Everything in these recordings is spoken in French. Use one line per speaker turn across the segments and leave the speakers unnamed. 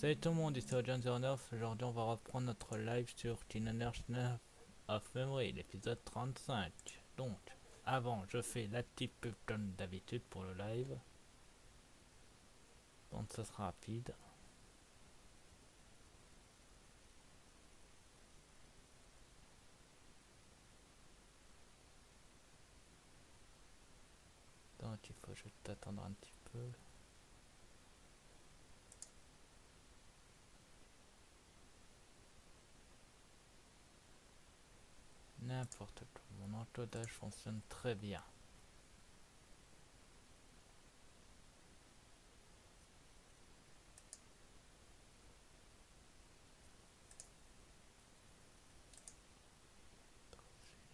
Salut tout le monde, ici John09. Aujourd'hui, on va reprendre notre live sur Teenage of Memory, l'épisode 35. Donc, avant, je fais la petite pub comme d'habitude pour le live. Donc, ça sera rapide. Donc, il faut juste attendre un petit peu. N'importe quoi, mon encodage fonctionne très bien.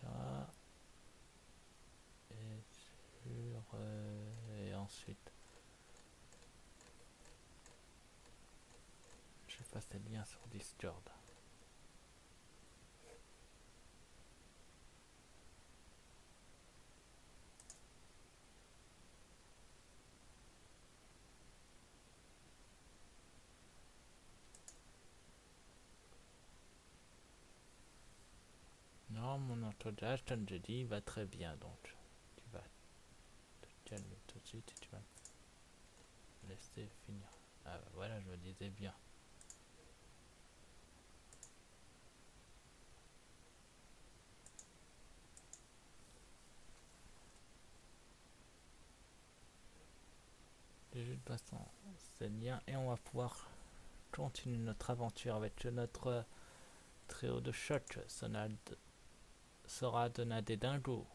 Là. Et ensuite, je passe les liens sur Discord. Non, mon encodage, comme je dis, va très bien, donc tu vas te calmer tout de suite et tu vas me laisser finir. Ah bah voilà, je me disais bien. J'ai juste passé ces liens et on va pouvoir continuer notre aventure avec notre trio de choc, Sora, Donald et Dingo.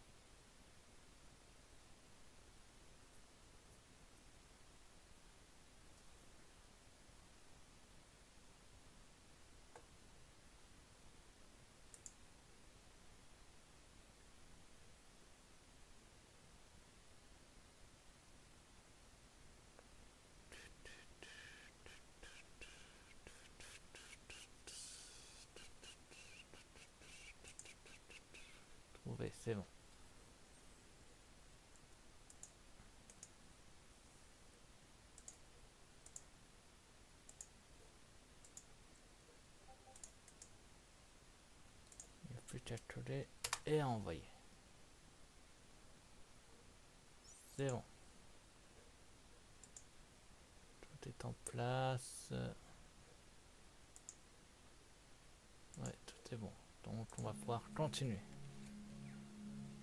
Trouvé, c'est bon. Il n'y a plus qu'à coller et à envoyer. C'est bon. Tout est en place. Ouais, tout est bon. Donc on va pouvoir continuer.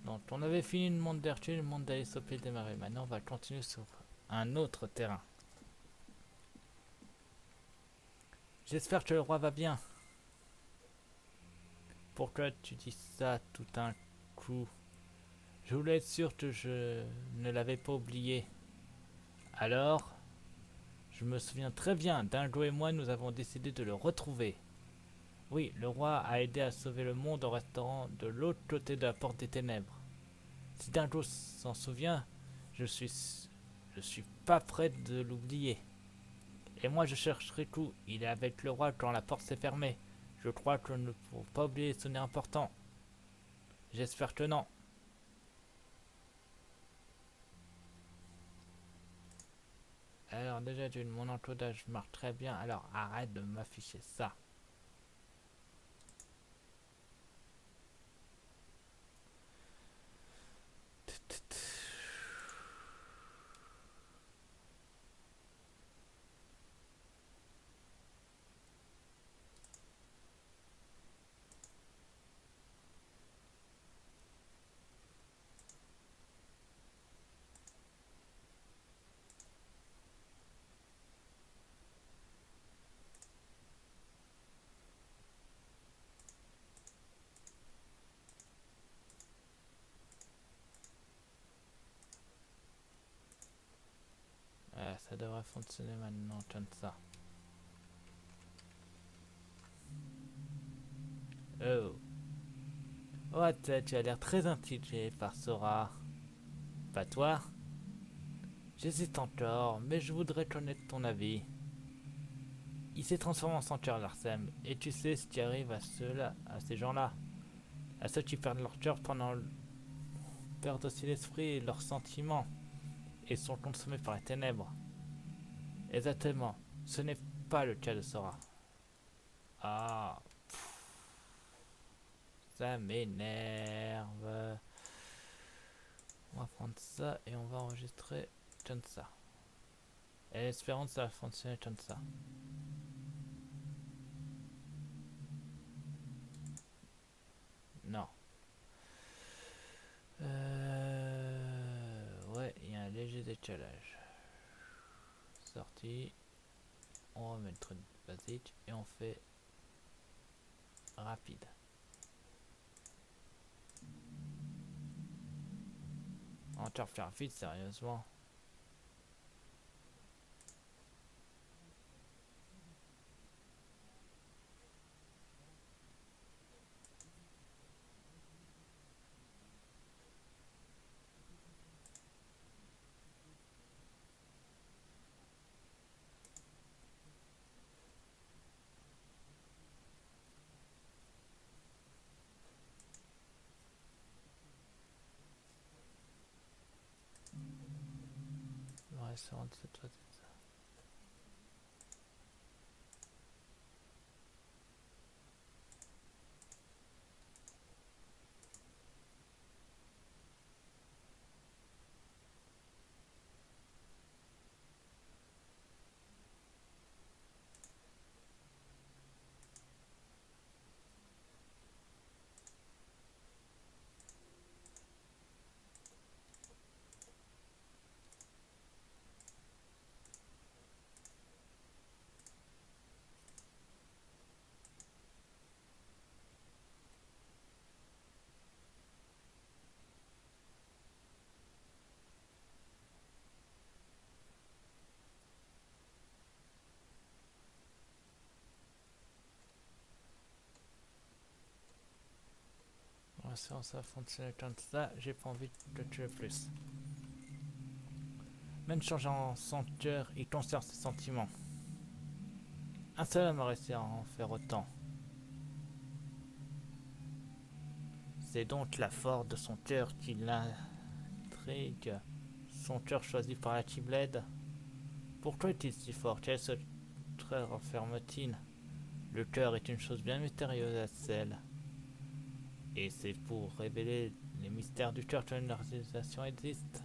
Donc on avait fini le monde d'Hercule, le monde d'Aesop et démarrer. Maintenant on va continuer sur un autre terrain. J'espère que le roi va bien. Pourquoi tu dis ça tout d'un coup? Je voulais être sûr que je ne l'avais pas oublié. Alors, je me souviens très bien, Dingo et moi nous avons décidé de le retrouver. Oui, le roi a aidé à sauver le monde en restant de l'autre côté de la porte des ténèbres. Si Dingo s'en souvient, je suis pas prêt de l'oublier. Et moi je chercherai tout. Il est avec le roi quand la porte s'est fermée. Je crois que ne faut pas oublier les souvenirs importants. J'espère que non. Alors déjà mon encodage marche très bien. Alors arrête de m'afficher ça. Ça devrait fonctionner maintenant comme ça. Oh. Oh, tu as l'air très intrigué par Sora. Pas toi? J'hésite encore, mais je voudrais connaître ton avis. Il s'est transformé en centaure Larsem, et tu sais ce qui arrive à ceux-là, à ces gens-là. À ceux qui perdent leur cœur perdent aussi l'esprit et leurs sentiments, et sont consommés par les ténèbres. Exactement. Ce n'est pas le cas de Sora. Ah, ça m'énerve. On va prendre ça et on va enregistrer Chansa. Et espérons que ça va fonctionner Chansa. Non. Ouais, il y a un léger décalage. Sortie. On remet le truc basique et on fait rapide. On va faire rapide, sérieusement. Ouais, c'est rendu cette fois. Ouais, ça va fonctionner comme ça. J'ai pas envie de tuer plus. Même changeant son cœur, il conserve ses sentiments. Un seul homme a réussi à en faire autant. C'est donc la force de son cœur qui l'intrigue. Son cœur choisi par la Keyblade. Pourquoi est-il si fort? Quel secret renferme-t-il? Le cœur est une chose bien mystérieuse à celle. Et c'est pour révéler les mystères du cœur que l'organisation existe.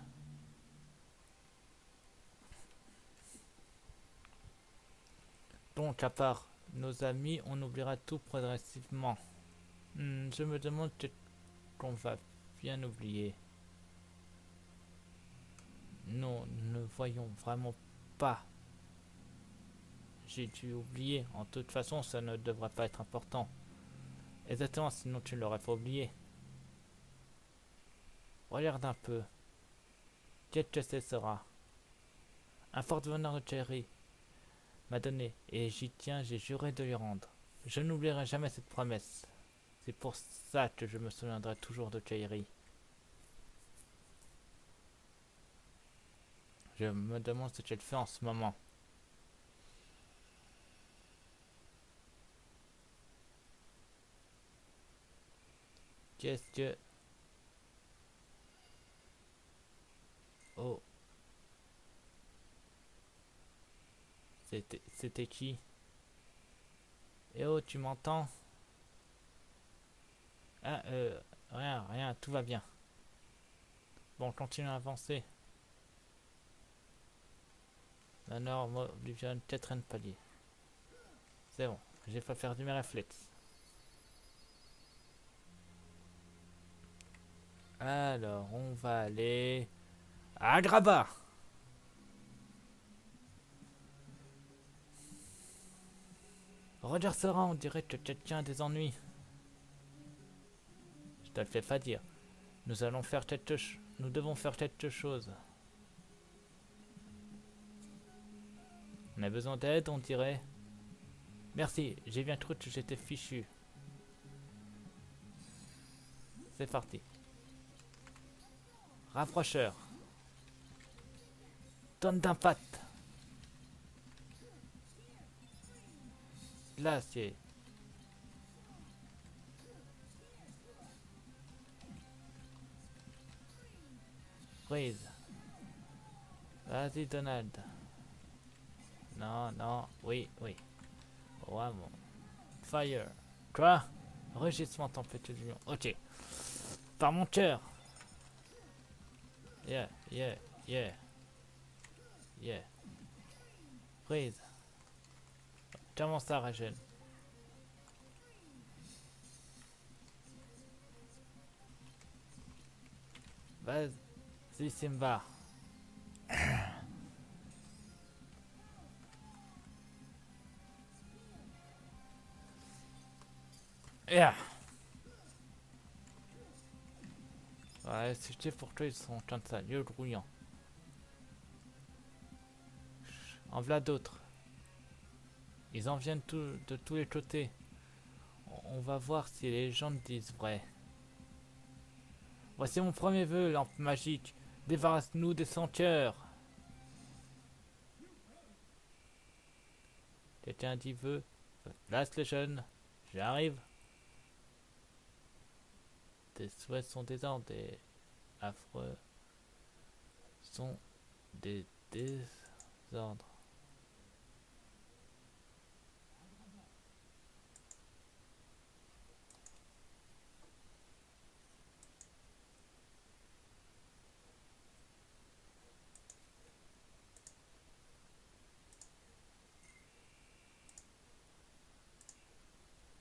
Donc, à part nos amis, on oubliera tout progressivement. Je me demande ce qu'on va bien oublier. Nous ne voyons vraiment pas. J'ai dû oublier. En toute façon, ça ne devrait pas être important. Exactement, sinon tu ne l'aurais pas oublié. Regarde un peu. Qu'est-ce que ce sera? Un fort veneur de Cherry m'a donné, et j'y tiens, j'ai juré de lui rendre. Je n'oublierai jamais cette promesse. C'est pour ça que je me souviendrai toujours de Cherry. Je me demande ce qu'elle fait en ce moment. Qu'est-ce que... Oh. C'était qui? Eh oh, tu m'entends? Ah, rien, tout va bien. Bon, continue à avancer. L'honneur m'obligeait peut-être un palier. C'est bon, j'ai pas perdu mes réflexes. Alors, on va aller à Graba. Roger Sera, on dirait que quelqu'un a des ennuis. Je te le fais pas dire. Nous allons faire quelque chose. Nous devons faire quelque chose. On a besoin d'aide, on dirait. Merci, j'ai bien cru que j'étais fichu. C'est parti. Rapprocheur. Tonne d'impact. Glacier. Freeze. Vas-y Donald. Non, non, oui, oui. Vraiment. Fire. Quoi? Rugissement tempête du lion. Ok. Par mon cœur. Yeah, yeah, yeah. Yeah. Freeze. Comment ça régène? Vas-y Simba. Yeah. Ouais, c'était pour toi, ils sont en train de ça. Lieu grouillant. En voilà d'autres. Ils en viennent de tous les côtés. On va voir si les gens disent vrai. Voici mon premier vœu, lampe magique. Débarrasse-nous des senteurs. Quelqu'un dit vœu. Place les jeunes. J'arrive. Tes souhaits sont des ordres, des affreux sont des désordres.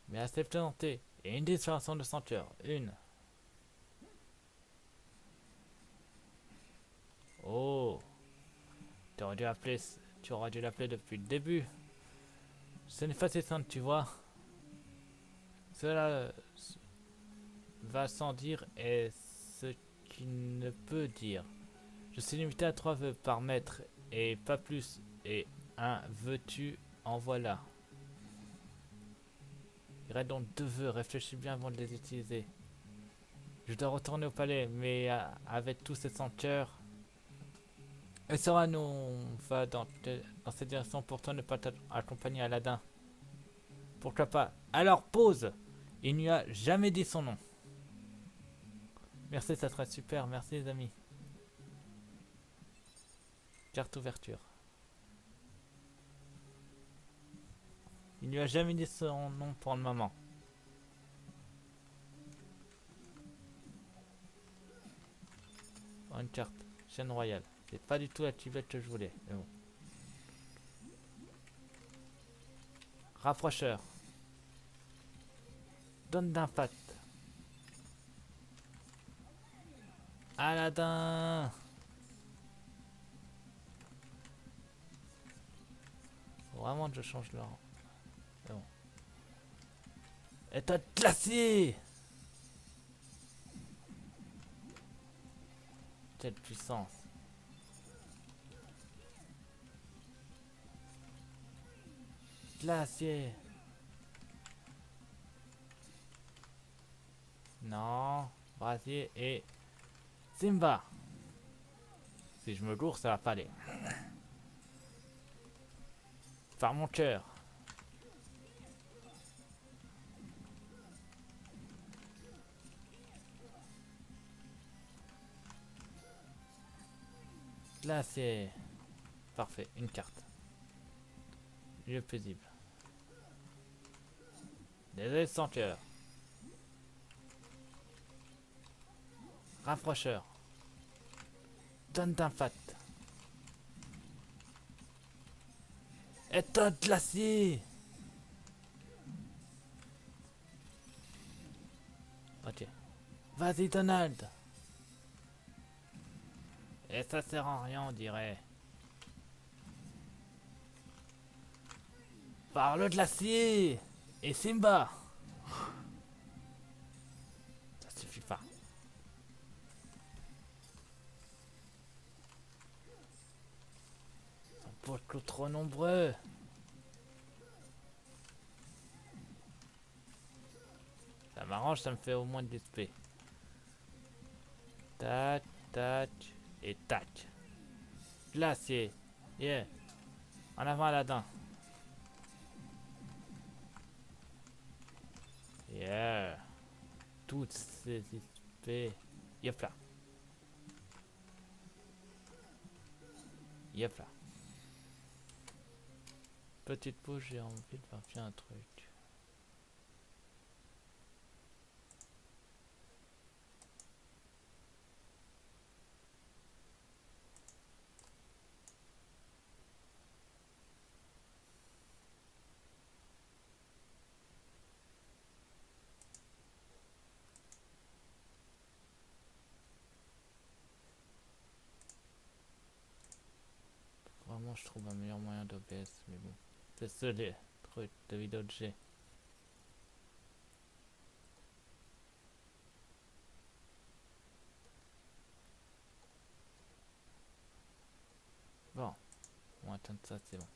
Mais assez présenté. Et une disparition de senteur. Une. Oh. Tu aurais dû l'appeler depuis le début. Ce n'est pas si simple, tu vois. Cela va sans dire et ce qu'il ne peut dire. Je suis limité à 3 vœux par mètre et pas plus. Et un veux-tu en voilà. Il reste donc 2 vœux, réfléchis bien avant de les utiliser. Je dois retourner au palais, mais avec tous ces senteurs. Et Sora, nous on va dans cette direction pour toi ne pas t'accompagner Aladdin. Pourquoi pas? Alors pause. Il n'y a jamais dit son nom. Merci, ça serait super. Merci les amis. Carte ouverture. Il n'y a jamais dit son nom pour le moment. Oh, une carte. Chaîne royale. C'est pas du tout la tablette que je voulais. Mais bon. Rapprocheur. Donne d'impact. Aladdin. Faut vraiment que je change leur. C'est bon. État glacier. Quelle puissance. Glacier. Non. Brasier et Simba. Si je me gourre, ça va pas aller. Par mon cœur. Glacier. Parfait, une carte. Lieu paisible. Désolé sans cœur. Rapprocheur. Donne d'impact. État glacier. Ok. Vas-y Donald. Et ça sert à rien on dirait. Par le glacier. Et Simba. Ça suffit pas. Ils sont beaucoup trop nombreux. Ça m'arrange, ça me fait au moins de l'XP. Tac, tac et tac. Glacier. Yeah. En avant Aladdin. Yeah. Toutes ces XP. Yep là. Yep là. petite pause, j'ai envie de faire un truc. Vraiment, je trouve un meilleur moyen d'OBS, mais bon. C'est ce les trucs de vidéo de G. Bon, on va atteindre ça, c'est bon.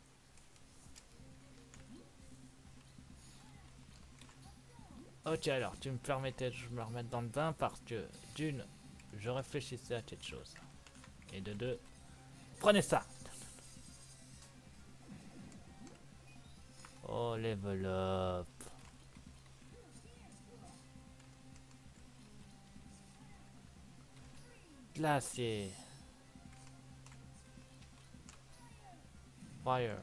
Ok, alors, tu me permettais de je me remettre dans le bain parce que, d'une, je réfléchissais à quelque chose. Et de deux, prenez ça! Oh, level up! Glacier! Fire!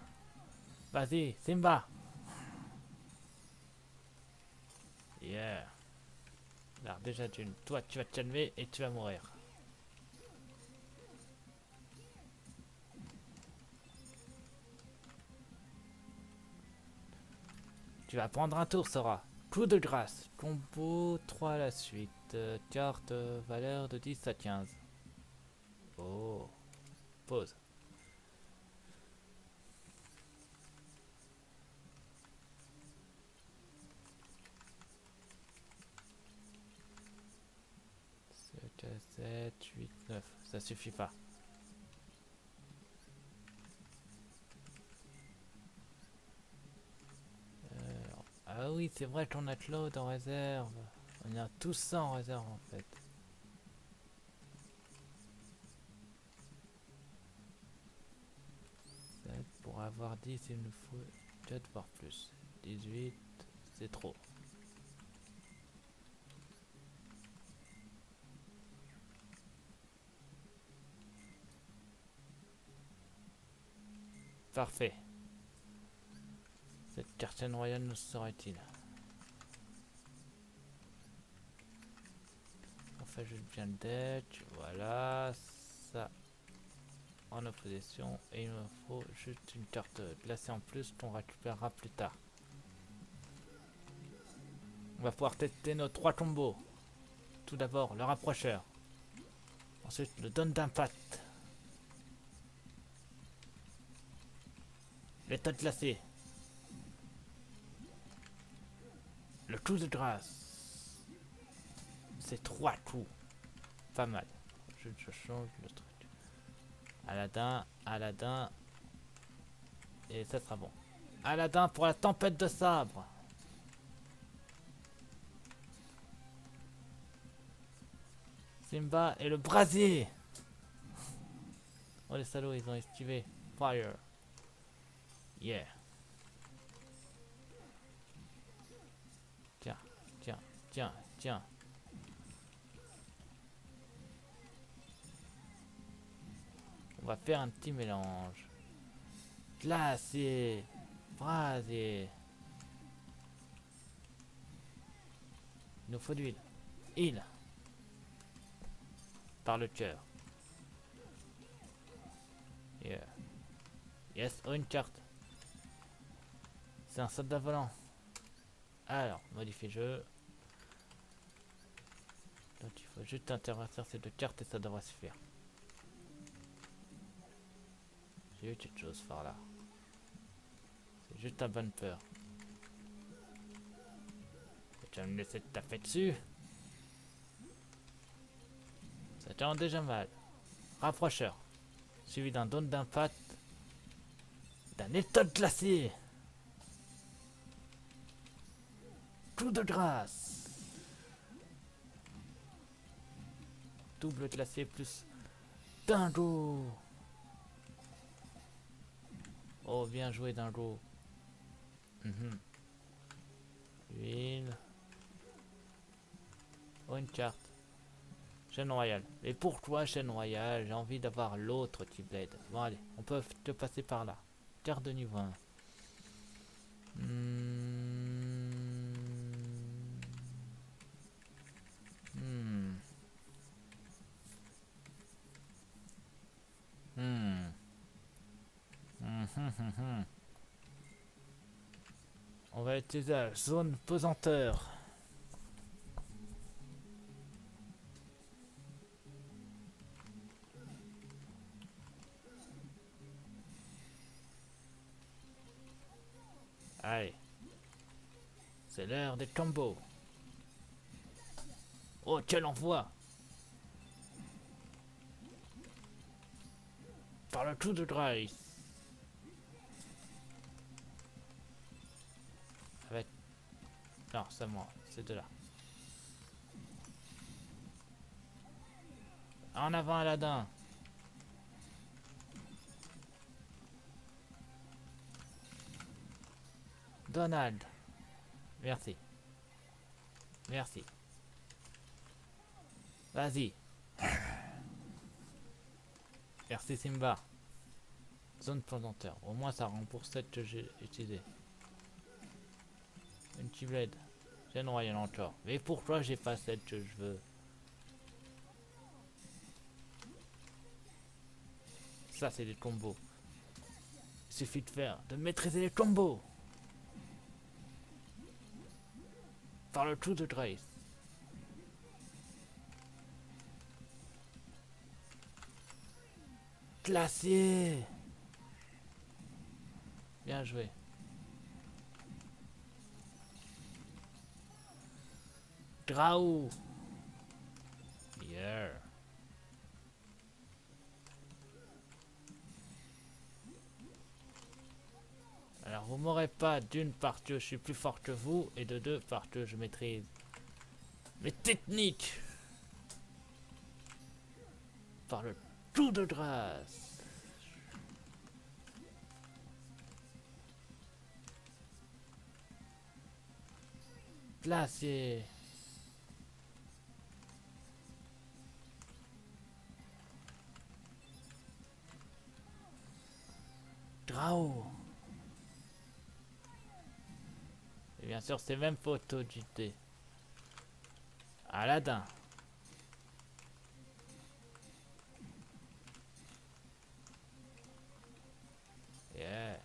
Vas-y, Simba! Yeah! Alors, déjà, d'une, toi, tu vas te calmer et tu vas mourir. Tu vas prendre un tour, Sora. Coup de grâce. Combo 3 à la suite. Carte valeur de 10 à 15. Oh. Pause. Sept, 7, 8, 9. Ça suffit pas. Ah oui, c'est vrai qu'on a Claude en réserve. On a tous ça en réserve en fait. 7 pour avoir 10, il nous faut 4 voire plus. 18, c'est trop. Parfait. Cette carte royale nous sera-t-il? On fait juste bien le deck. Voilà. Ça en opposition. Et il me faut juste une carte glacée en plus qu'on récupérera plus tard. On va pouvoir tester nos 3 combos. Tout d'abord le rapprocheur. Ensuite le donne d'impact. L'état glacé. Le coup de grâce. C'est 3 coups. Pas mal. Je change le truc. Aladdin, Aladdin. Et ça sera bon. Aladdin pour la tempête de sabre. Simba et le brasier. Oh les salauds, ils ont esquivé. Fire. Yeah. Tiens, tiens, tiens, tiens. On va faire un petit mélange. Glacier. Brasier. Il nous faut de l'huile. Île. Par le cœur. Yeah. Yes, oh une carte. C'est un soldat volant. Alors, modifier jeu. Donc il faut juste intervertir ces 2 cartes et ça devrait suffire. J'ai eu quelque chose par là. C'est juste un bumper. Tu vas me laisser te taper dessus. Ça te rend déjà mal. Rapprocheur. Suivi d'un don d'impact. D'un état glacé. Coup de grâce. Double glacé plus dingo. Oh, bien joué dingo. Huile. Oh, une carte. Chaîne royale. Et pourquoi chaîne royale? J'ai envie d'avoir l'autre type d'aide. Bon allez, on peut te passer par là. Carte de niveau 1. va utiliser la zone pesanteur. Allez. C'est l'heure des combos. Oh, quel envoi! Par le coup de grâce. Avec... Non, c'est moi. C'est de là. En avant, Aladdin. Donald. Merci. Merci. Vas-y. Merci Simba. Zone pesanteur. Au moins ça rembourse celle que j'ai utilisée. Une Keyblade. C'est une royale encore. Mais pourquoi j'ai pas celle que je veux? Ça c'est des combos. Il suffit de maîtriser les combos. Par le coup de grâce. Glacier. Bien joué. Graou. Yeah. Alors vous m'aurez pas d'une parce que je suis plus fort que vous et de deux parce que je maîtrise mes techniques. Par le coup de grâce. Glacier. Grau. Et bien sûr, c'est même photo du thé. Aladdin. Yeah.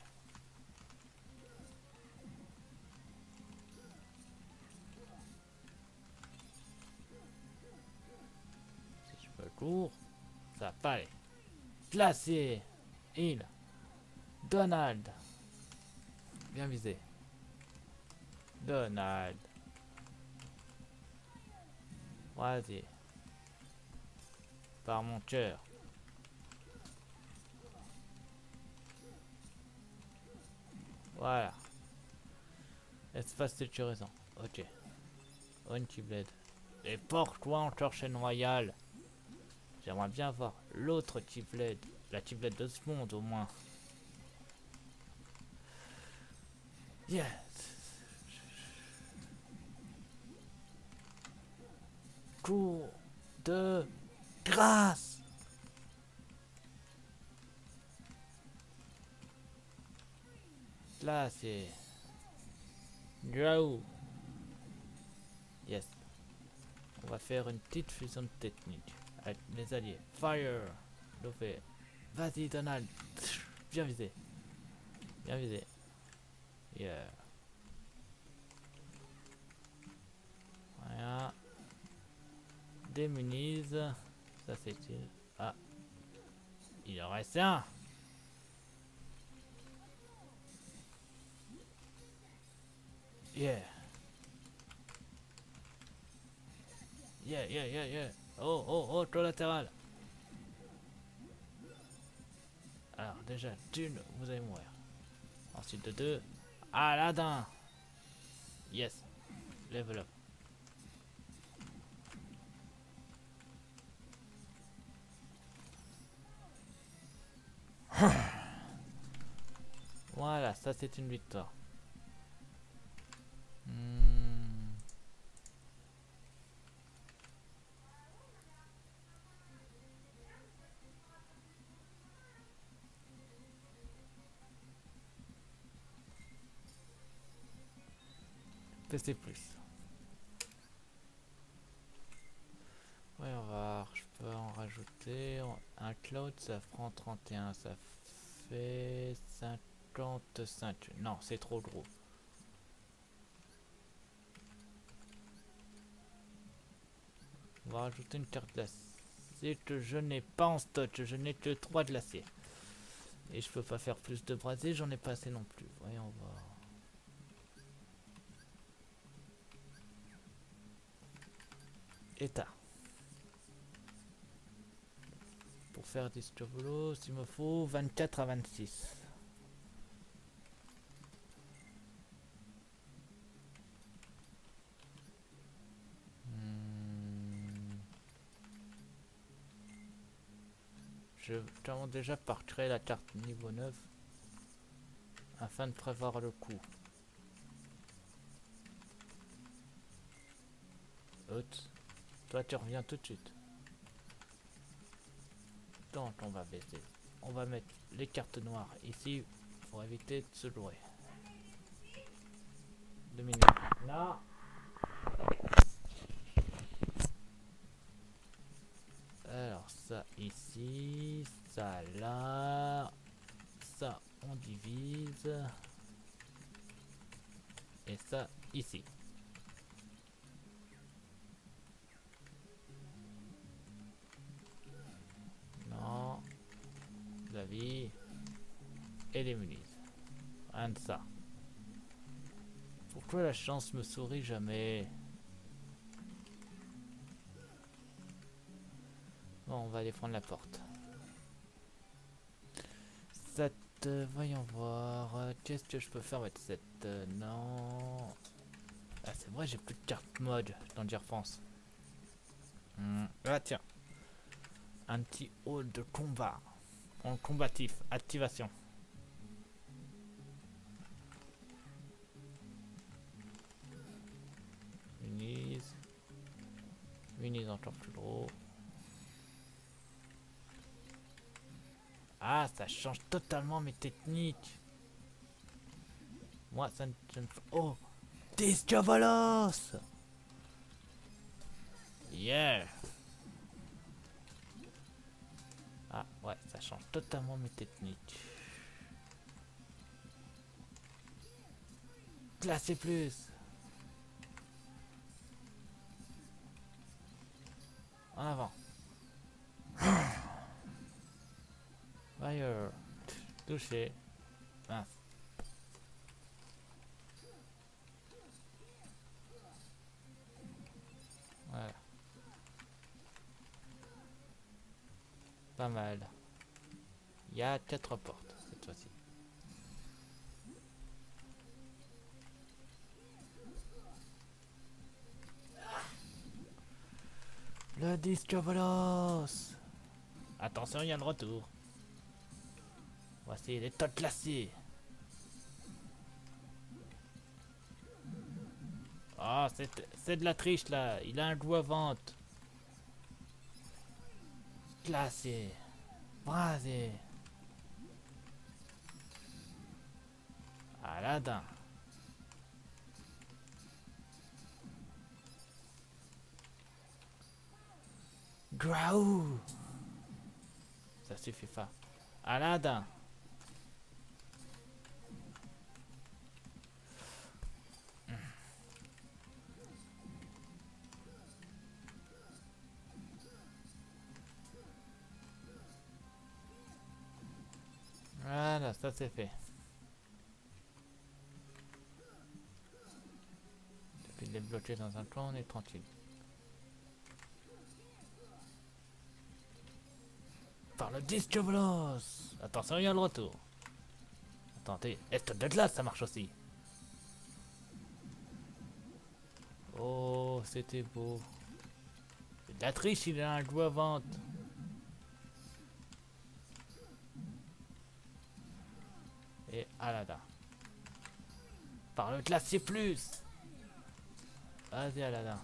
Si je peux court, ça va pas aller. Glacier. Il. Donald. Bien visé. Donald. Vas-y. Par mon cœur. Voilà. Espace sécurisant. Ok. One Keyblade. Et pourquoi encore chaîne royale? J'aimerais bien voir l'autre Keyblade. La Keyblade de ce monde au moins. Yes. Coup de grâce. Là c'est Graou. Yes. On va faire une petite fusion de technique avec mes alliés. Fire. Lové. Vas-y Donald. Bien visé. Bien visé. Yeah. Voilà. Démunise. Ça c'est... Ah. Il en reste un. Yeah. Yeah, yeah, yeah, yeah. Oh, oh, oh, collatéral. Alors, déjà, d'une, vous allez mourir. Ensuite, de deux, Aladdin. Yes. Level up. Voilà, ça c'est une victoire. PC plus. Ouais, on va, je peux en rajouter un cloud, ça prend 31, ça fait 55. Non, c'est trop gros. On va rajouter une carte glacée que je n'ai pas en stock. Je n'ai que 3 glaciers. Et je peux pas faire plus de brasier, j'en ai pas assez non plus. Voyons voir. État. Pour faire des strobolos, il me faut 24 à 26. Je commence déjà par créer la carte niveau 9 afin de prévoir le coup. Oups. Toi tu reviens tout de suite. Donc on va baisser. On va mettre les cartes noires ici pour éviter de se jouer. 2 minutes. Non. Alors ça ici, ça là, ça on divise et ça ici. Non, la vie et les munitions. Rien de ça. Pourquoi la chance me sourit jamais? Bon, on va aller prendre la porte. Cette, voyons voir. Qu'est-ce que je peux faire avec cette... non. Ah, c'est vrai, j'ai plus de carte mode dans J'y repense. Ah, tiens. Un petit hall de combat. En combatif. Activation. Muniz. Muniz encore plus gros. Ah, ça change totalement mes techniques. Moi, ça ne... Oh, Discovolos. Yeah. Ah, ouais, ça change totalement mes techniques. Classé plus. En avant. Fire. Touché. Mince. Voilà. Pas mal. Il y a 4 portes cette fois-ci. Le Discovolos. Attention, il y a le retour. Voici les top classés. Ah, c'est de la triche là. Il a un goût à vente. Classé. Brasé. Aladdin. Graou. Ça suffit pas. Aladdin. Voilà, ça c'est fait. Depuis de les bloquer dans un coin, on est tranquille. Par le Discovolos. Attention, il y a le retour. Attendez, est de glace, ça marche aussi. Oh, c'était beau. C'est de la triche, il a un goût à vente. Et Aladdin. Par le glacier plus. Vas-y Aladdin.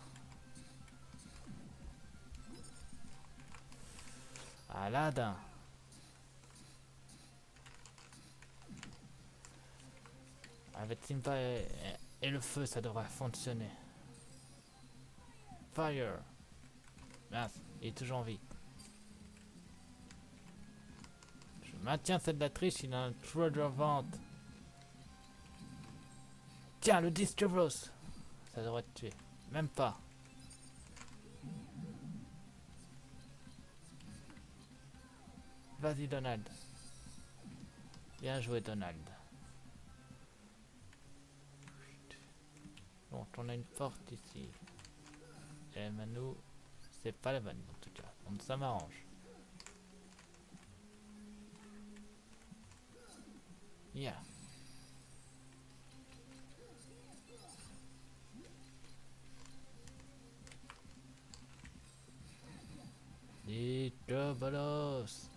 Aladdin. Avec Simba et le feu, ça devrait fonctionner. Fire. Mince, il est toujours en vie. Je maintiens cette latrice, il a un trou de vente. Tiens, le Discoveros. Ça devrait te tuer. Même pas. Vas-y Donald. Bien joué Donald. Bon, on a une porte ici. Et Manu, c'est pas la bonne en tout cas. Donc ça m'arrange. Yeah. Nicobolos.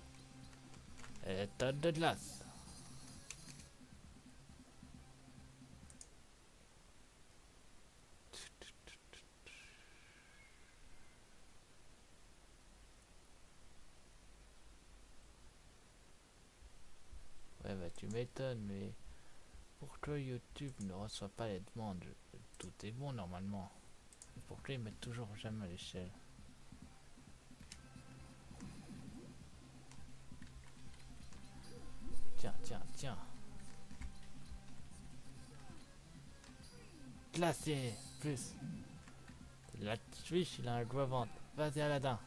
État de glace. Ouais bah tu m'étonnes mais pourquoi YouTube ne reçoit pas les demandes? Tout est bon normalement. Pourquoi ils mettent toujours jamais à l'échelle? Tiens, tiens, tiens. Glacé, plus. La Twitch, il a un gros ventre. Vas-y Aladdin.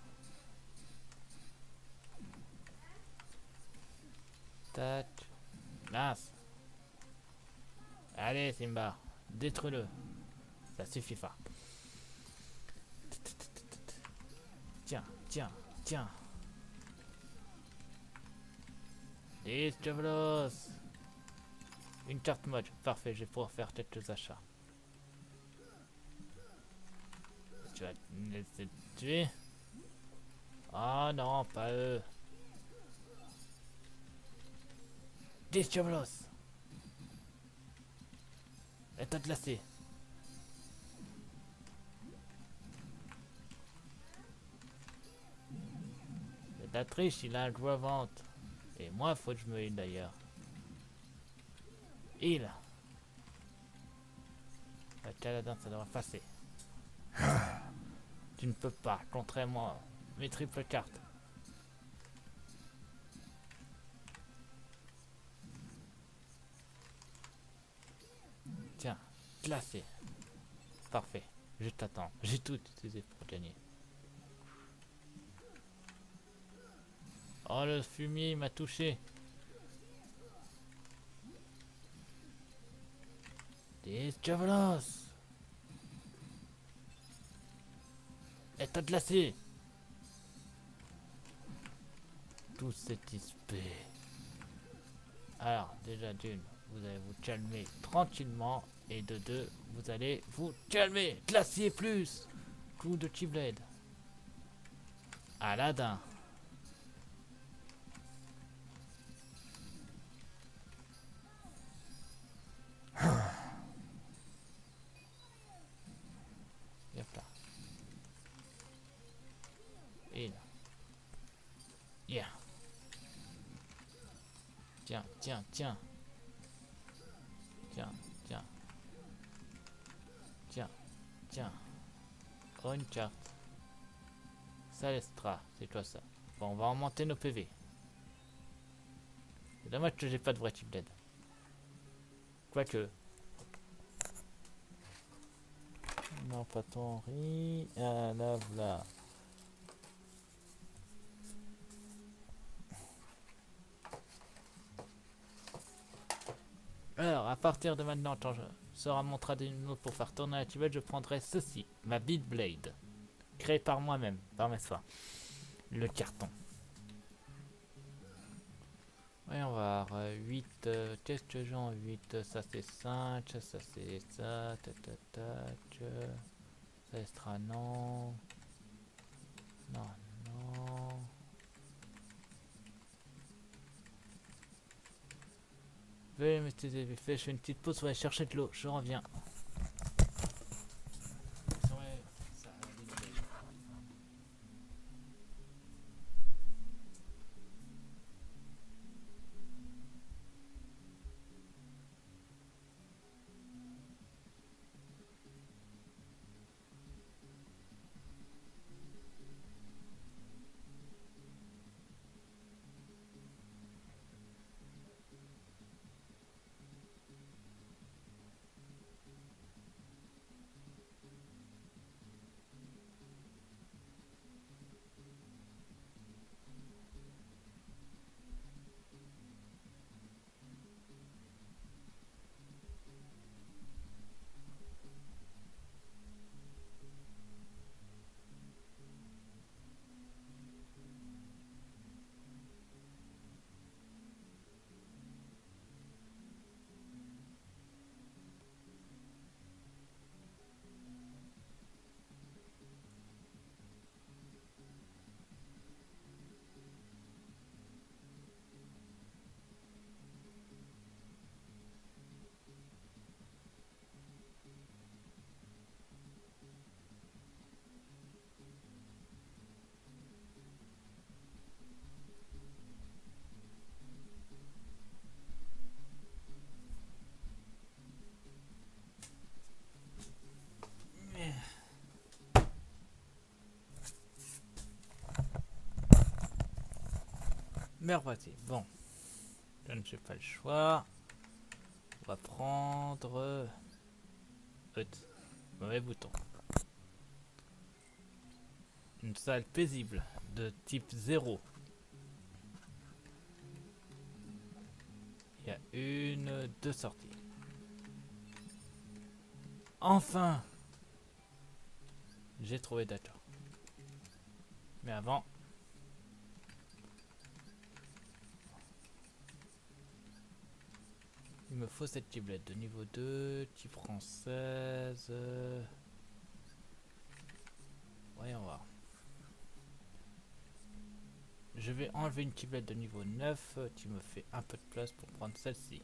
Tac. Mince. Allez Simba, détruis-le. Ça suffit pas. Tiens, tiens, tiens. Diablos. Une carte mode. Parfait, je vais pouvoir faire quelques achats. Tu vas me laisser te tuer? Oh non, pas eux. Diablos. État glacé. C'est de la triche, il a un gros ventre. Et moi, faut que je me heal d'ailleurs. Heal. Ok, Aladdin, ça devrait passer. Tu ne peux pas, contrairement mes triples cartes. Tiens, glacé. Parfait, je t'attends. J'ai tout utilisé pour gagner. Oh, le fumier m'a touché. Diablos. État glacé. Tout satisfait. Alors, déjà d'une, vous allez vous calmer tranquillement. Et de deux, vous allez vous calmer. Glacier plus. Coup de Keyblade. Aladdin. Hop là. Et là. Yeah. Tiens, tiens, tiens. Tiens, tiens. Tiens, tiens. Oh, une carte. Salestra, c'est quoi ça? Bon, on va augmenter nos PV. C'est dommage que j'ai pas de vrai type d'aide. Quoique. Non, pas ton riz. Ah, là, voilà. Alors, à partir de maintenant, quand je sera mon tradition pour faire tourner la tubette, je prendrai ceci, ma Beat Blade, créée par moi-même, par mes soins. Le carton. Oui, on va avoir 8. Qu'est-ce que j'ai en 8? Ça c'est 5, ça c'est ça, tac. Ça sera non. Non, non. Veuillez m'excuser, vite fait, je fais une petite pause pour aller chercher de l'eau, je reviens. me revoici. Bon, je ne sais pas le choix. On va prendre... mauvais bouton. Une salle paisible de type 0. Il y a deux sorties. Enfin, j'ai trouvé d'accord. Mais avant, il me faut cette tablette de niveau 2, type française. Voyons voir. Je vais enlever une tablette de niveau 9 qui me fait un peu de place pour prendre celle-ci.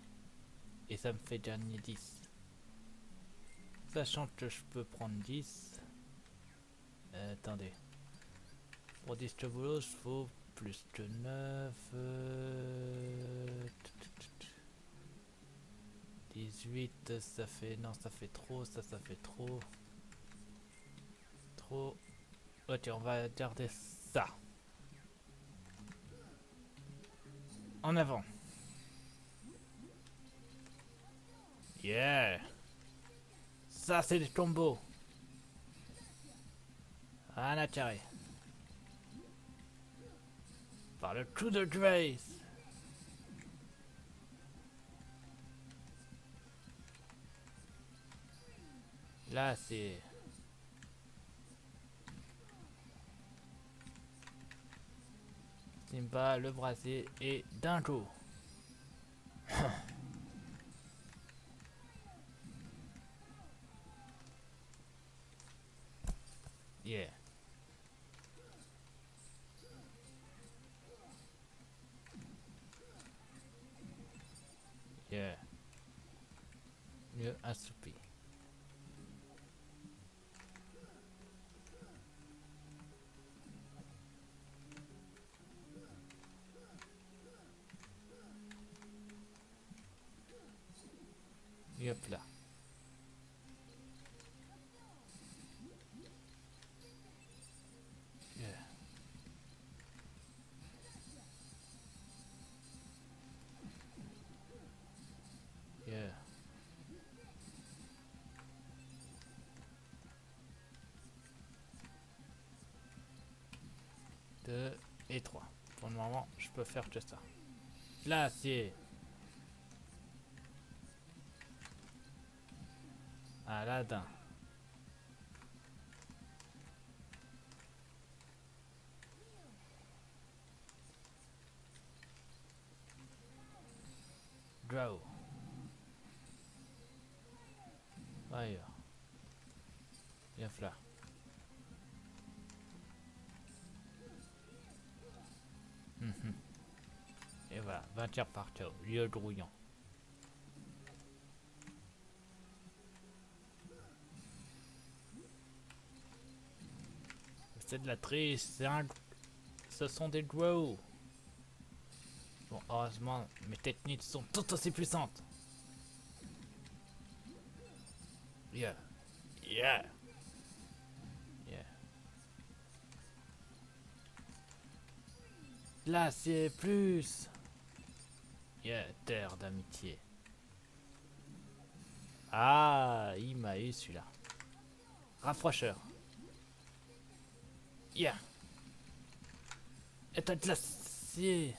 Et ça me fait gagner 10. Sachant que je peux prendre 10. Attendez. Pour 10 chevaux, il faut plus que 9. 18, ça fait... Non, ça fait trop. Ça fait trop. Trop. Ok, on va garder ça. En avant. Yeah. Ça, c'est des combos. Un attiré. Par le coup de Grace. Là, c'est... Simba, le brasier et Dingo. Yeah. Yeah. Mieux assoupi. Et hop là. Yeah. Yeah. 2 et 3. Pour le moment, je peux faire que ça. Là, c'est... Aladdin. Grow. Ailleurs. Et hop là. Et voilà, 20 tirs par tour, lieu grouillant. C'est de la triche, ce sont des grows. Bon, heureusement, mes techniques sont tout aussi puissantes. Yeah. Yeah. Yeah. Là, c'est plus. Yeah, terre d'amitié. Ah, il m'a eu celui-là. Rafraîcheur. Yeah. État glacier.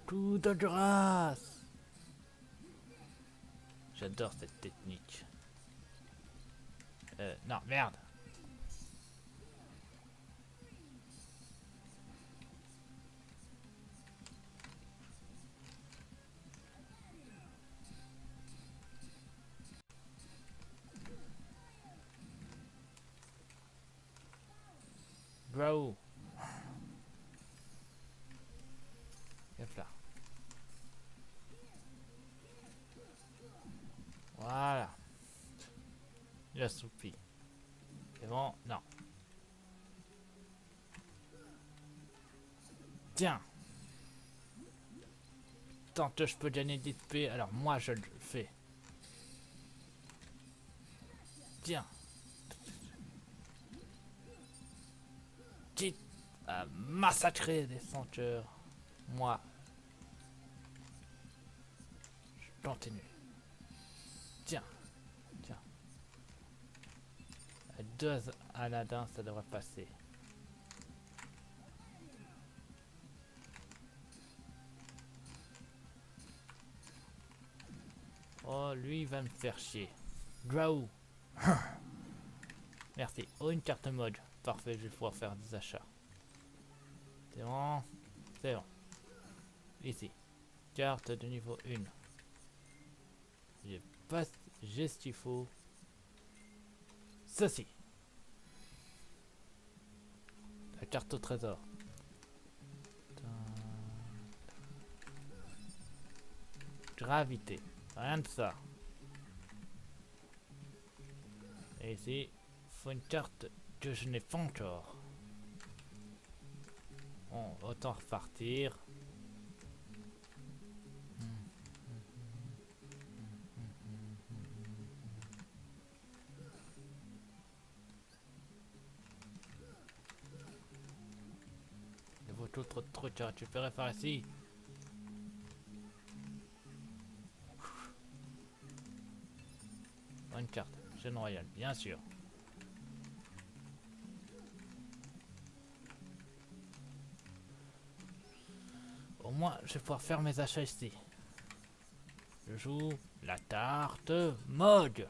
Coup de grâce. J'adore cette technique. Non, merde. Bro. Hop là. Voilà. Il a soupi. C'est bon? Non. Tiens. Tant que je peux gagner d'XP, alors moi je le fais. Tiens. à massacrer des senteurs. Moi, je continue. Tiens, tiens. À 2 Aladin, ça devrait passer. Oh, lui, il va me faire chier. Draou. Merci. Oh, une carte mode. Parfait, je vais pouvoir faire des achats. C'est bon. C'est bon. Ici. Carte de niveau 1. J'ai ce qu'il faut. Ceci. La carte au trésor. Gravité. Rien de ça. Et ici, faut une carte que je n'ai pas encore. Bon, autant repartir. Il y a beaucoup trop de trucs à récupérer par ici. Une carte, chaîne royale, bien sûr. Au moins, je vais pouvoir faire mes achats ici. Je joue la carte mode.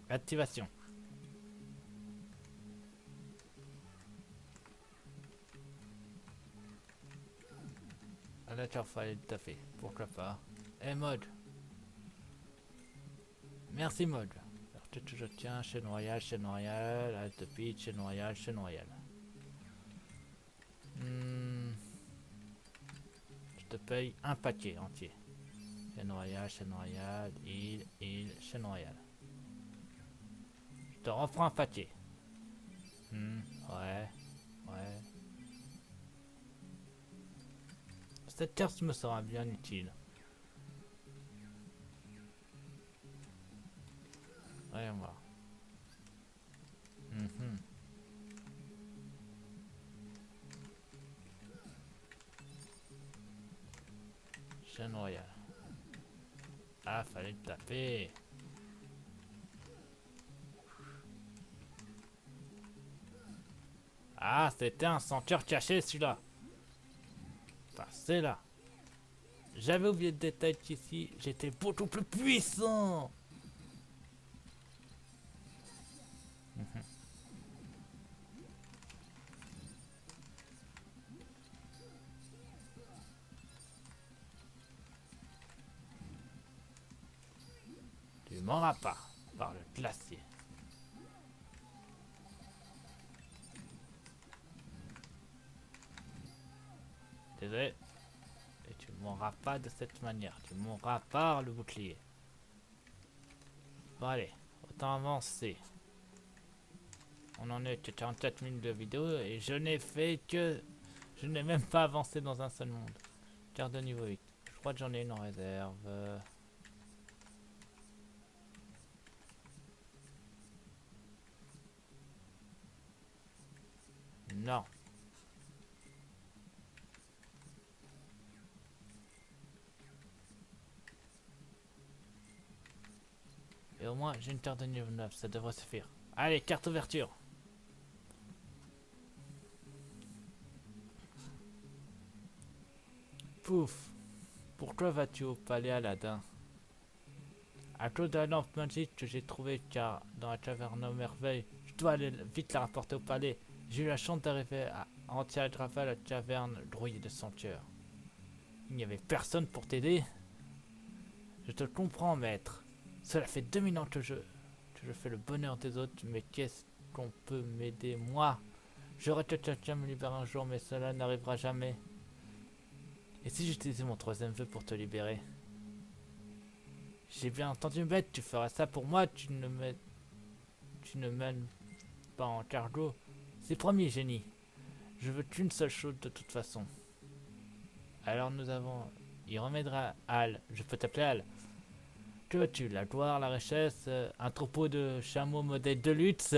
Activation. Ah d'accord, fallait le taper. Pourquoi pas. Et mode. Merci mode. Alors je tiens, chaîne royale, as de pitch, chaîne royale, chaîne royale. Je te paye un paquet entier. Chaîne royale, île, chaîne royale. Je te reprends un paquet. Ouais. Cette carte me sera bien utile. Voyons voir. Chaîne royale. Ah, fallait le taper. Ah, c'était un senteur caché celui-là. Enfin, c'est là. J'avais oublié le détail qu'ici, j'étais beaucoup plus puissant. Tu m'auras pas par le glacier. Désolé. Et tu m'auras pas de cette manière. Tu m'auras par le bouclier. Bon allez, autant avancer. On en est que 44 minutes de vidéo et je n'ai fait que... Je n'ai même pas avancé dans un seul monde. Carte de niveau 8. Je crois que j'en ai une en réserve. Non. Et au moins j'ai une carte de niveau 9, ça devrait suffire. Allez, carte ouverture. Pouf. Pourquoi vas-tu au palais Aladin? À cause de la lampe magique que j'ai trouvée car dans la caverne aux merveilles, je dois aller vite la rapporter au palais. J'ai eu la chance d'arriver à Anti-Agrafa, la caverne grouillée de senteurs. Il n'y avait personne pour t'aider? Je te comprends, maître. Cela fait 2000 ans que je fais le bonheur des autres, mais qu'est-ce qu'on peut m'aider, moi? J'aurais que quelqu'un me libérer un jour, mais cela n'arrivera jamais. Et si j'utilisais mon troisième vœu pour te libérer? J'ai bien entendu, maître, tu ferais ça pour moi, tu ne mènes pas en cargo. C'est promis, génie. Je veux qu'une seule chose de toute façon. Alors nous avons... Il remettra Al. Je peux t'appeler Al. Que veux-tu? La gloire, la richesse, un troupeau de chameaux modèle de luxe.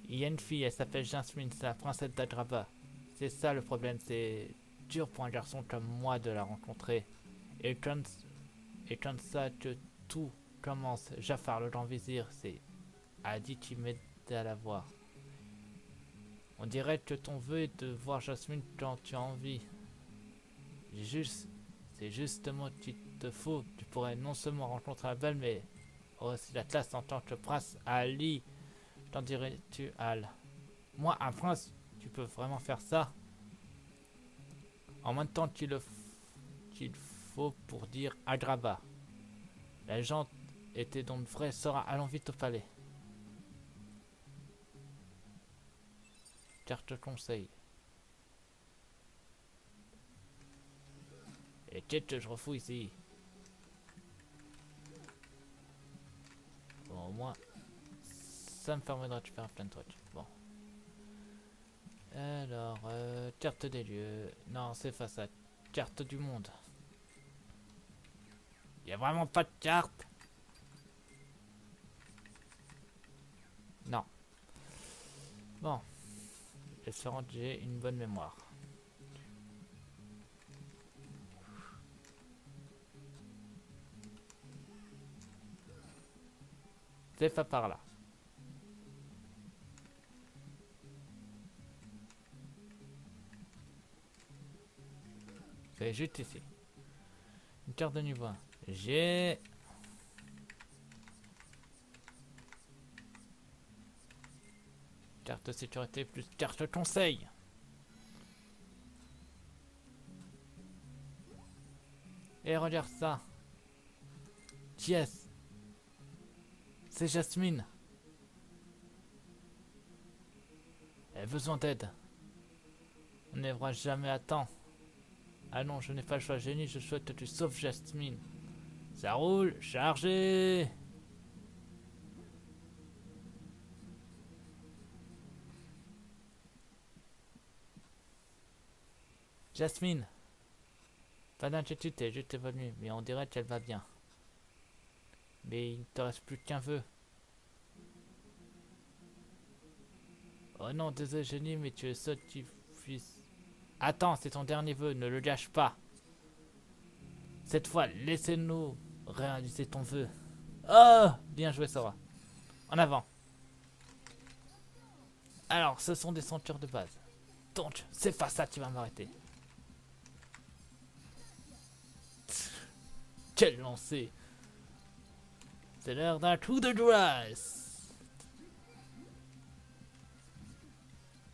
Il y a une fille, elle s'appelle Jasmine, c'est la princesse d'Adraba. C'est ça le problème, c'est dur pour un garçon comme moi de la rencontrer. Et comme ça que tout commence, Jafar le grand vizir, a dit qu'il m'aide à la voir. On dirait que ton vœu est de voir Jasmine quand tu as envie. C'est justement ce qu'il te faut. Tu pourrais non seulement rencontrer la belle, mais aussi la classe en tant que prince Ali. T'en dirais-tu, Al? Moi, un prince, tu peux vraiment faire ça? En même temps qu'il faut pour dire Agraba. La gente était donc vraie, Sora, allons vite au palais. Car je te conseille. Et qu'est-ce que je refous ici? Bon, au moins, ça me permet de récupérer plein de trucs. Bon. Alors, carte des lieux. Non, c'est pas ça. Carte du monde. Il y a vraiment pas de carte? Non. Bon. Espérons que j'ai une bonne mémoire. C'est pas par là. C'est juste ici. Une carte de niveau 1. J'ai... Carte sécurité plus carte conseil. Et regarde ça. Yes. C'est Jasmine. Elle a besoin d'aide. On n'arrivera jamais à temps. Ah non, je n'ai pas le choix, génie, je souhaite que tu sauves Jasmine. Ça roule, chargez! Jasmine! Pas d'inquiétude, t'es juste évanouie, mais on dirait qu'elle va bien. Mais il ne te reste plus qu'un vœu. Oh non, désolé génie, mais tu es seul qui puisse... Attends, c'est ton dernier vœu, ne le gâche pas. Cette fois, laissez-nous réaliser ton vœu. Oh, bien joué Sora. En avant. Alors, ce sont des ceintures de base. Donc, c'est pas ça qui va m'arrêter. Quel lancer! C'est l'heure d'un coup de grâce.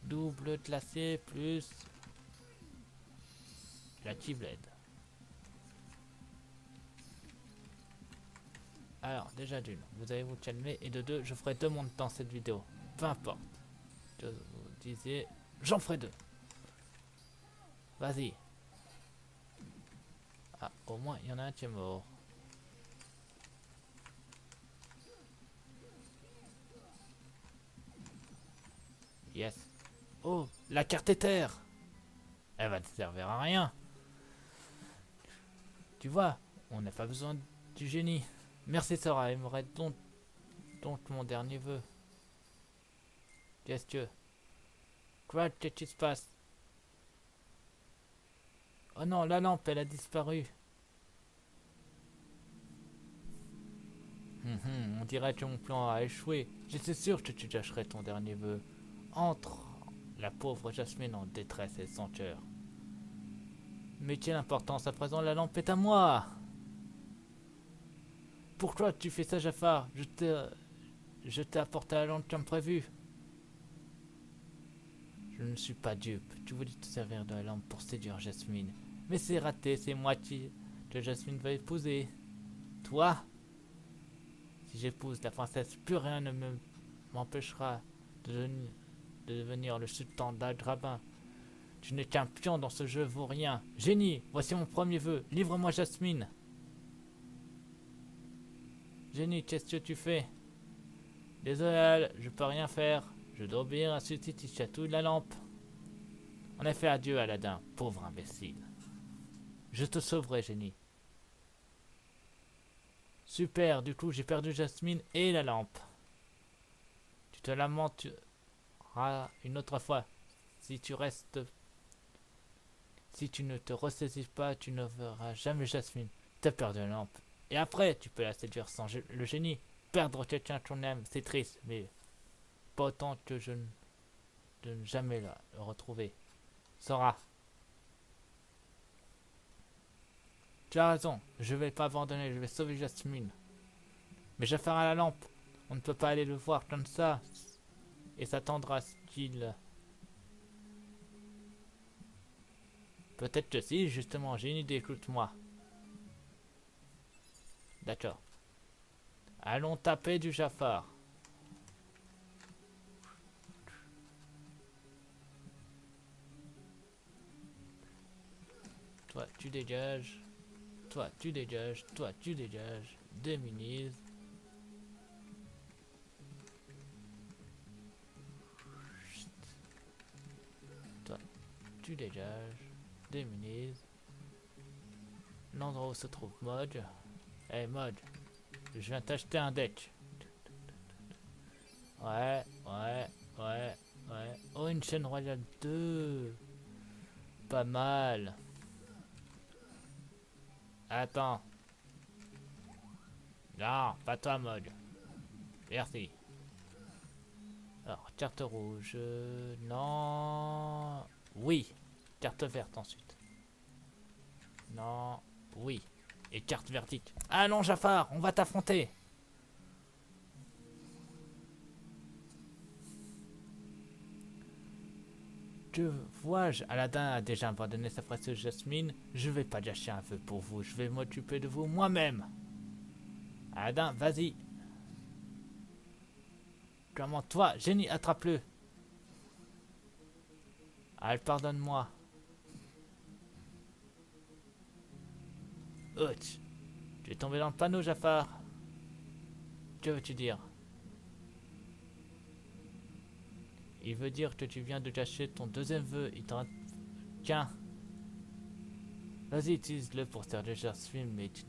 Double glacier plus la Keyblade. Alors, déjà d'une, vous allez vous calmer, et de deux, je ferai 2 mondes dans cette vidéo. Peu importe. Je vous disais, j'en ferai 2. Vas-y. Ah, au moins, il y en a un qui est mort. Yes. Oh, la carte éther. Elle va te servir à rien. Tu vois, on n'a pas besoin du génie. Merci Sora, il me reste donc mon dernier vœu. Qu'est-ce que... Quoi, qu'est-ce qui se passe? Oh non, la lampe, elle a disparu. On dirait que mon plan a échoué. J'étais sûr que tu gâcherais ton dernier vœu. Entre la pauvre Jasmine en détresse et sans cœur. Mais quelle importance, à présent la lampe est à moi. Pourquoi tu fais ça, Jafar? Je t'ai apporté la lampe comme prévu. Je ne suis pas dupe. Tu voulais te servir de la lampe pour séduire Jasmine. Mais c'est raté, c'est moi que Jasmine va épouser. Toi? Si j'épouse la princesse, plus rien ne m'empêchera de devenir le sultan d'Agrabah. Tu n'es qu'un pion dans ce jeu vaurien. Génie, voici mon premier vœu. Livre-moi Jasmine. Génie, qu'est-ce que tu fais? Désolé, je peux rien faire. Je dois obéir à celui qui chatouille la lampe. En effet, adieu, Aladdin, pauvre imbécile. Je te sauverai, génie. Super, du coup, j'ai perdu Jasmine et la lampe. Tu te lamentes reviendras une autre fois. Si tu restes... Si tu ne te ressaisis pas, tu ne verras jamais Jasmine. T'as peur de la lampe. Et après, tu peux la séduire sans le génie. Perdre quelqu'un que tu aimes, c'est triste, mais pas autant que je ne de ne jamais le retrouver. Sora, tu as raison, je vais pas abandonner, je vais sauver Jasmine. Mais je ferai la lampe. On ne peut pas aller le voir comme ça et s'attendre à ce qu'il... Peut-être que si, justement, j'ai une idée, écoute-moi. D'accord. Allons taper du Jafar. Toi, tu dégages. Toi, tu dégages. Toi, tu dégages. Démunise. Toi, tu dégages. Démunise. L'endroit où se trouve Mode. Hey Mode, je viens t'acheter un deck. Ouais. Oh, une chaîne royale 2. Pas mal. Attends. Non, pas toi, Mode. Merci. Alors, carte rouge. Non. Oui. Carte verte ensuite. Non. Oui. Et carte vertique. Ah non, Jafar, on va t'affronter. Que vois-je? Aladdin a déjà abandonné sa précieuse Jasmine. Je vais pas gâcher un feu pour vous. Je vais m'occuper de vous moi-même. Aladdin, vas-y. Comment toi, génie, attrape-le. Ah, pardonne-moi. Ouch. Tu es tombé dans le panneau, Jafar. Que veux-tu dire? Il veut dire que tu viens de gâcher ton deuxième vœu. Tiens. Vas-y, utilise-le pour servir Jasmine, mais tu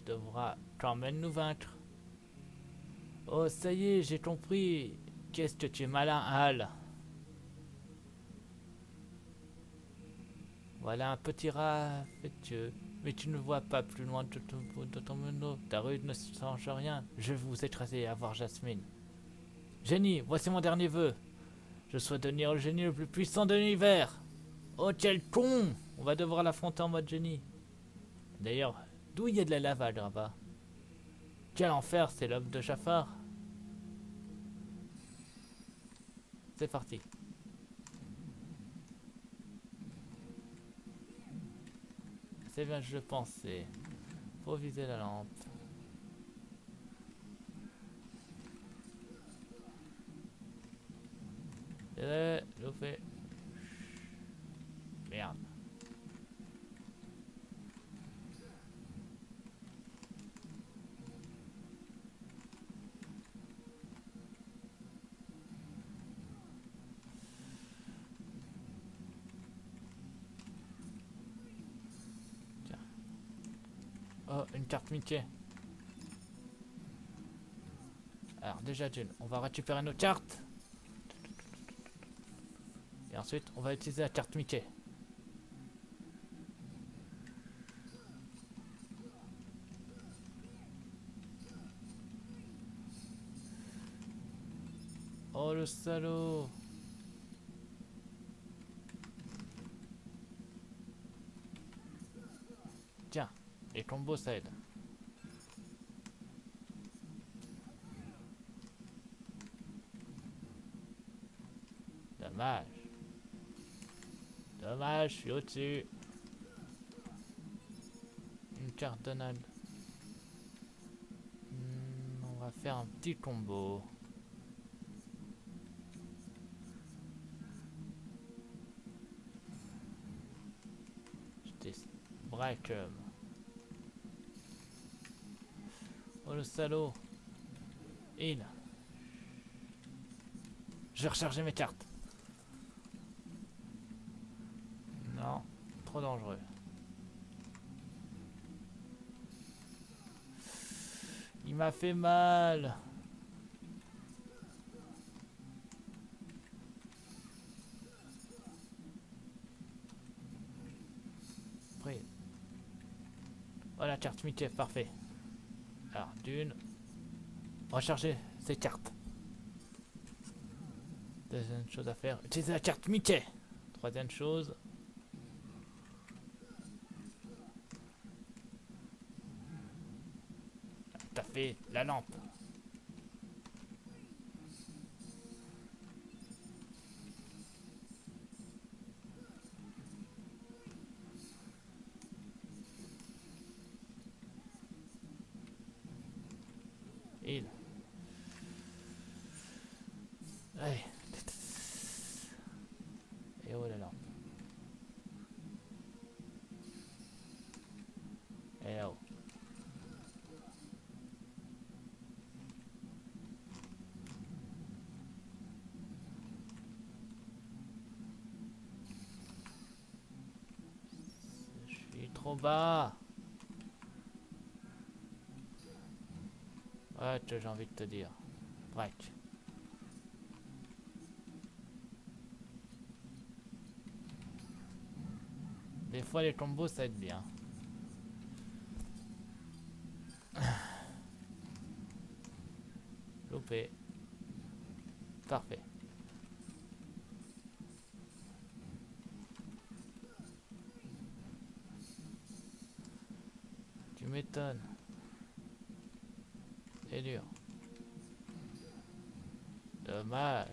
devras quand même nous vaincre. Oh, ça y est, j'ai compris. Qu'est-ce que tu es malin, Hal. Voilà un petit rat affectueux. Mais tu ne vois pas plus loin de ton meneau. Ta rue ne change rien. Je vais vous écraser à voir Jasmine. Génie, voici mon dernier vœu. Je souhaite devenir le génie le plus puissant de l'univers. Oh, quel con! On va devoir l'affronter en mode génie. D'ailleurs, d'où il y a de la lave là-bas? Quel enfer, c'est l'homme de Jafar. C'est parti. C'est bien, je le pensais. Faut viser la lampe. Loupé. Merde. Tiens. Oh, une carte Mickey. Alors déjà d'une, on va récupérer nos cartes. Et ensuite, on va utiliser la carte Mickey. Oh le salaud! Tiens, les combos ça aide. Dommage. Dommage, je suis au-dessus. Une carte Donald. On va faire un petit combo. J'étais Brackum. Oh le salaud. Il. Je vais recharger mes cartes. Non, trop dangereux. Il m'a fait mal. Oh, la carte Mickey, parfait. Alors, d'une. Recharger ces cartes. Deuxième chose à faire, utiliser la carte Mickey. Troisième chose. T'as fait la lampe. Il. Allez. Et oh la lampe. Et là-haut. Je suis trop bas. Ouais, j'ai envie de te dire. Break. Des fois les combos ça aide bien. Loupé. Parfait. Tu m'étonnes. C'est dur. Dommage.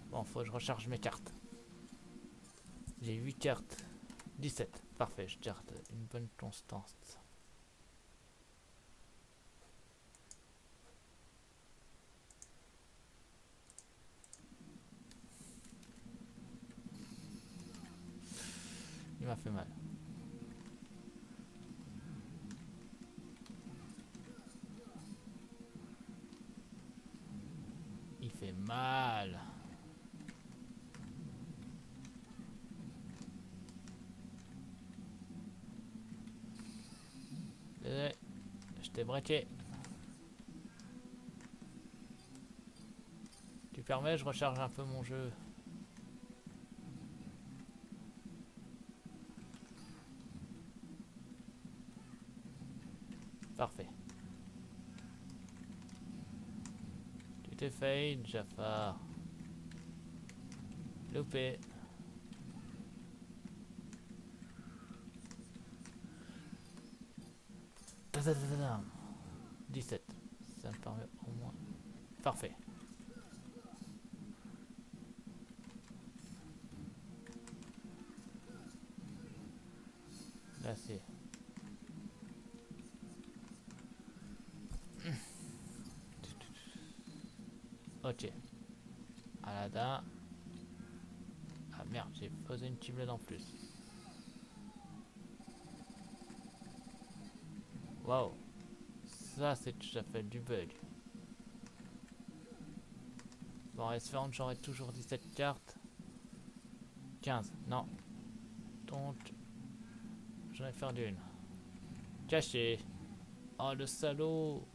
Bon, faut que je recharge mes cartes. J'ai 8 cartes. 17. Parfait, je garde une bonne constance. Il m'a fait mal. Il fait mal. Désolé, je t'ai braqué. Tu permets, je recharge un peu mon jeu. Parfait. Tu t'es fait, Jafar. Loupé. Tadadadam. 17. Ça me permet au moins. Parfait. Là c'est. Ok. Aladdin. Ah merde, j'ai posé une cible en plus. Waouh. Ça c'est déjà fait du bug. Bon, en espérant que j'aurai toujours 17 cartes. 15, non. Donc, j'en ai perdu une. Caché. Oh le salaud.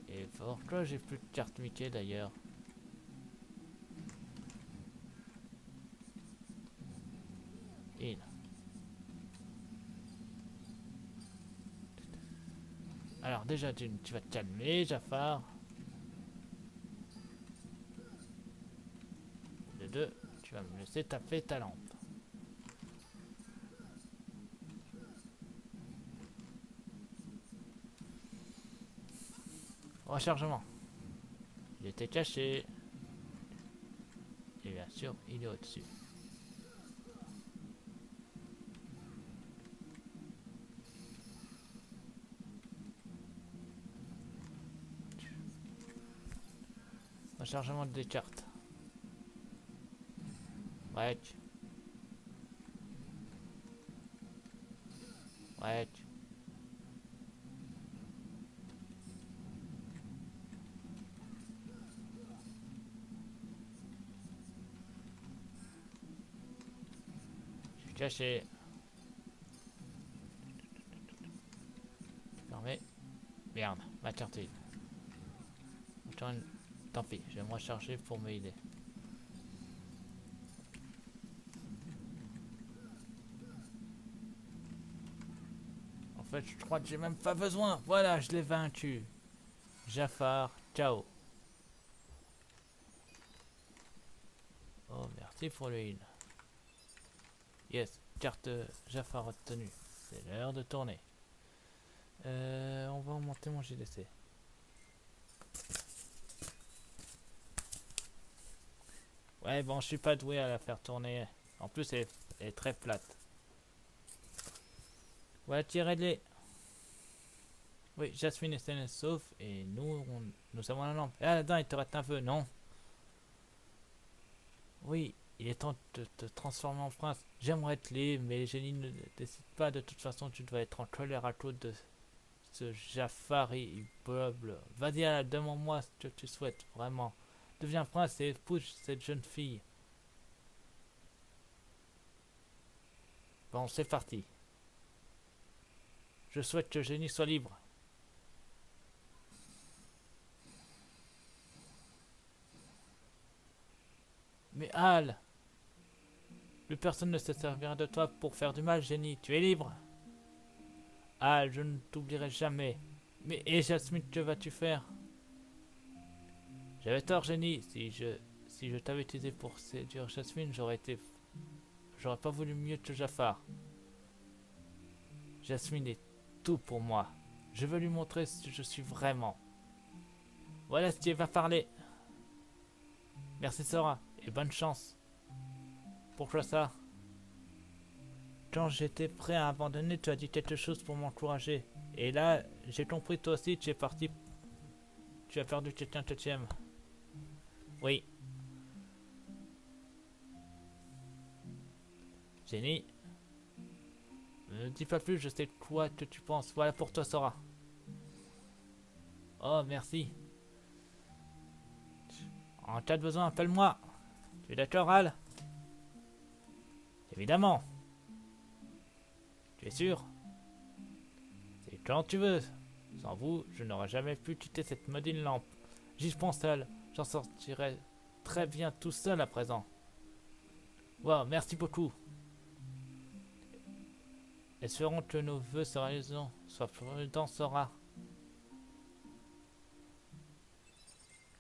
Et pourquoi j'ai plus de cartes Mickey d'ailleurs? In. Alors déjà tu vas te calmer Jafar. De deux, tu vas me laisser taper ta lampe. Rechargement. Il était caché. Et bien sûr, il est au-dessus. Rechargement des cartes. Break. Break. Je suis caché. Fermé. Merde, ma carte est. Tant pis, je vais me recharger pour m'aider. fait, je crois que j'ai même pas besoin. Voilà, je l'ai vaincu. Jafar, ciao. Oh, merci pour le heal. Yes, carte Jafar obtenue. C'est l'heure de tourner. On va augmenter mon GDC. Ouais, bon, je suis pas doué à la faire tourner. En plus, elle est très plate. Ouais, tirez-les. Oui, Jasmine est saine et sauf. Et nous avons la lampe. Ah, là-dedans, il te reste un peu, non? Oui, il est temps de te transformer en prince. J'aimerais être libre, mais les génies ne décident pas. De toute façon, tu dois être en colère à cause de ce Jafar peuple. Vas-y, demande-moi ce que tu souhaites, vraiment. Deviens prince et épouse cette jeune fille. Bon, c'est parti. Je souhaite que le génie soit libre. Mais Al, plus personne ne se servira de toi pour faire du mal, génie. Tu es libre. Al, je ne t'oublierai jamais. Mais et Jasmine, que vas-tu faire? J'avais tort, génie. Si je t'avais utilisé pour séduire Jasmine, j'aurais pas voulu mieux que Jafar. Jasmine est tout pour moi. Je veux lui montrer ce que je suis vraiment. Voilà ce qui va parler. Merci Sora et bonne chance. Pourquoi ça? Quand j'étais prêt à abandonner, tu as dit quelque chose pour m'encourager. Et là, j'ai compris toi aussi, tu es parti. Tu as perdu quelqu'un que tu aimes. Oui. Génie. Ne dis pas plus, je sais quoi que tu penses. Voilà pour toi, Sora. Oh, merci. En cas de besoin, appelle-moi. Tu es d'accord, Al? Évidemment. Tu es sûr? C'est quand tu veux. Sans vous, je n'aurais jamais pu quitter cette maudite lampe. J'y pense seul. J'en sortirai très bien tout seul à présent. Wow, merci beaucoup. Espérons que nos vœux se réaliseront. Sois prudent, Sora.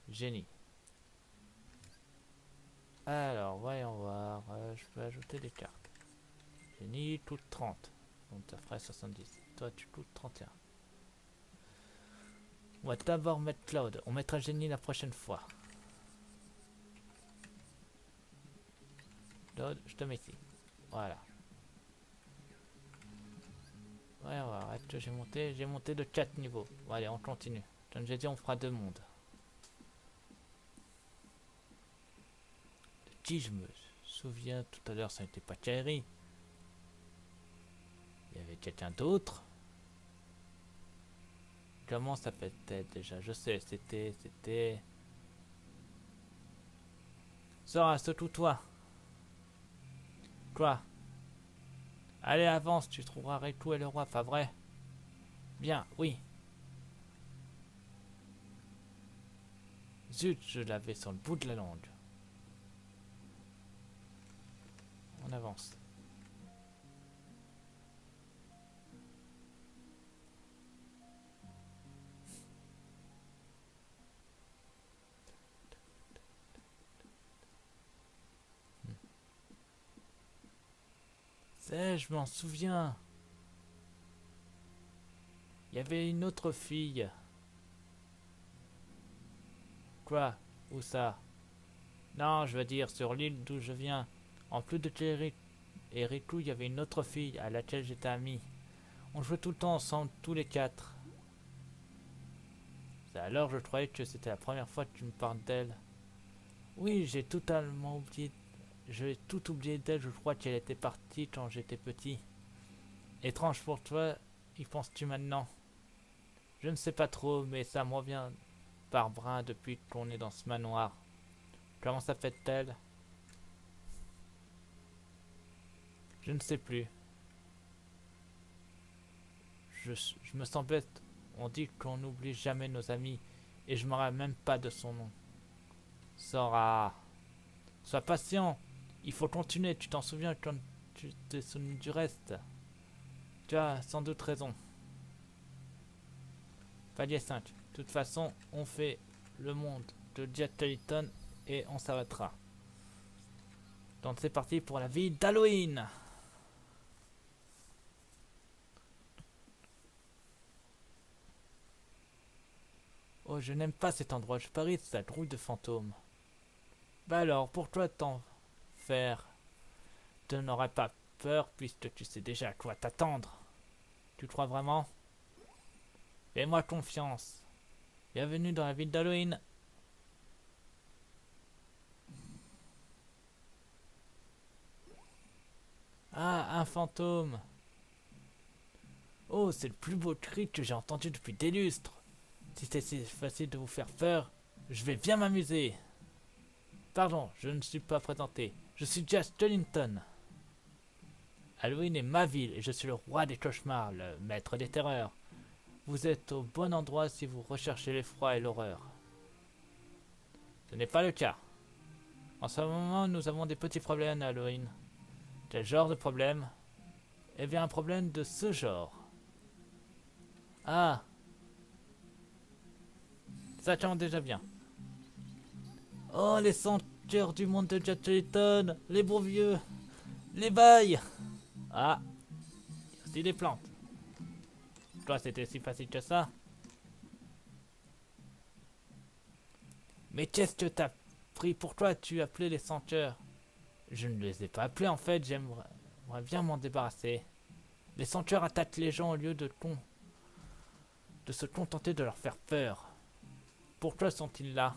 Génie. Alors, voyons voir. Je peux ajouter des cartes. Génie, toutes 30. Donc ça ferait 70. Toi, tu coûtes 31. On va d'abord mettre Cloud. On mettra Génie la prochaine fois. Cloud, je te mets ici. Voilà. Ouais, on va arrêter. J'ai monté de 4 niveaux. Bon, allez, on continue. Comme j'ai dit, on fera 2 mondes. De qui je me souviens tout à l'heure, ça n'était pas Kairi. Il y avait quelqu'un d'autre. Comment ça s'appelle déjà? Je sais, c'était... Sora, surtout toi. Quoi? Allez, avance, tu trouveras Riku et le roi, pas vrai? Bien, oui. Zut, je l'avais sur le bout de la langue. On avance. C'est, je m'en souviens. Il y avait une autre fille. Quoi? Où ça? Non, je veux dire sur l'île d'où je viens. En plus de Jerry et Riku, il y avait une autre fille à laquelle j'étais ami. On jouait tout le temps ensemble, tous les 4. Alors je croyais que c'était la première fois que tu me parles d'elle. Oui, j'ai totalement oublié. J'ai tout oublié d'elle, je crois qu'elle était partie quand j'étais petit. Étrange pour toi, y penses-tu maintenant? Je ne sais pas trop, mais ça me revient par brin depuis qu'on est dans ce manoir. Comment ça fait-elle? Je ne sais plus. Je me sens bête. On dit qu'on n'oublie jamais nos amis, et je me rappelle même pas de son nom. Sora, sois patient. Il faut continuer. Tu t'en souviens quand tu t'es souvenu du reste? Tu as sans doute raison. Palier 5. De toute façon, on fait le monde de Diateliton et on s'arrêtera. Donc c'est parti pour la ville d'Halloween. Oh, je n'aime pas cet endroit, je parie que ça grouille de fantômes. Bah alors, pour toi t'en faire, tu n'aurais pas peur puisque tu sais déjà à quoi t'attendre. Tu crois vraiment? Fais-moi confiance. Bienvenue dans la ville d'Halloween. Ah, un fantôme. Oh, c'est le plus beau cri que j'ai entendu depuis des lustres. Si c'est si facile de vous faire peur, je vais bien m'amuser. Pardon, je ne suis pas présenté. Je suis Jas Jellington. Halloween est ma ville et je suis le roi des cauchemars, le maître des terreurs. Vous êtes au bon endroit si vous recherchez l'effroi et l'horreur. Ce n'est pas le cas. En ce moment, nous avons des petits problèmes à Halloween. Quel genre de problème? Eh bien, un problème de ce genre. Ah, ça tombe déjà bien. Oh, les sanctuaires du monde de Jateliton, les bons vieux, les bails. Ah, il y a aussi des plantes. Toi, c'était si facile que ça. Mais qu'est-ce que t'as pris? Pourquoi tu as appelé les sanctuaires? Je ne les ai pas appelés en fait, j'aimerais bien m'en débarrasser. Les sanctuaires attaquent les gens au lieu de se contenter de leur faire peur. Pourquoi sont-ils là?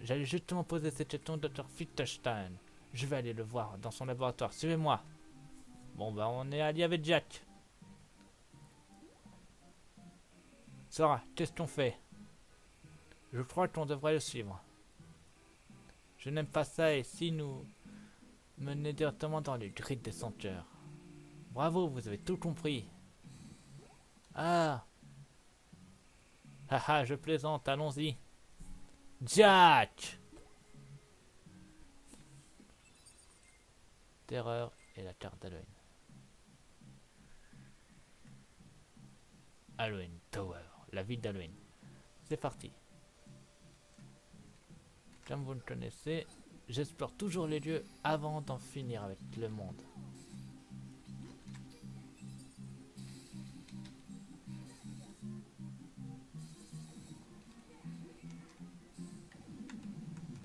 J'allais justement poser cette question au Dr. Fichtenstein. Je vais aller le voir dans son laboratoire. Suivez-moi. Bon bah on est alliés avec Jack. Sarah, qu'est-ce qu'on fait? Je crois qu'on devrait le suivre. Je n'aime pas ça et si nous menez directement dans les grilles des sanctuaires. Bravo, vous avez tout compris. Ah. Haha, je plaisante, allons-y. Jack! Terreur et la carte d'Halloween. Halloween Tower, la ville d'Halloween. C'est parti. Comme vous le connaissez, j'explore toujours les lieux avant d'en finir avec le monde.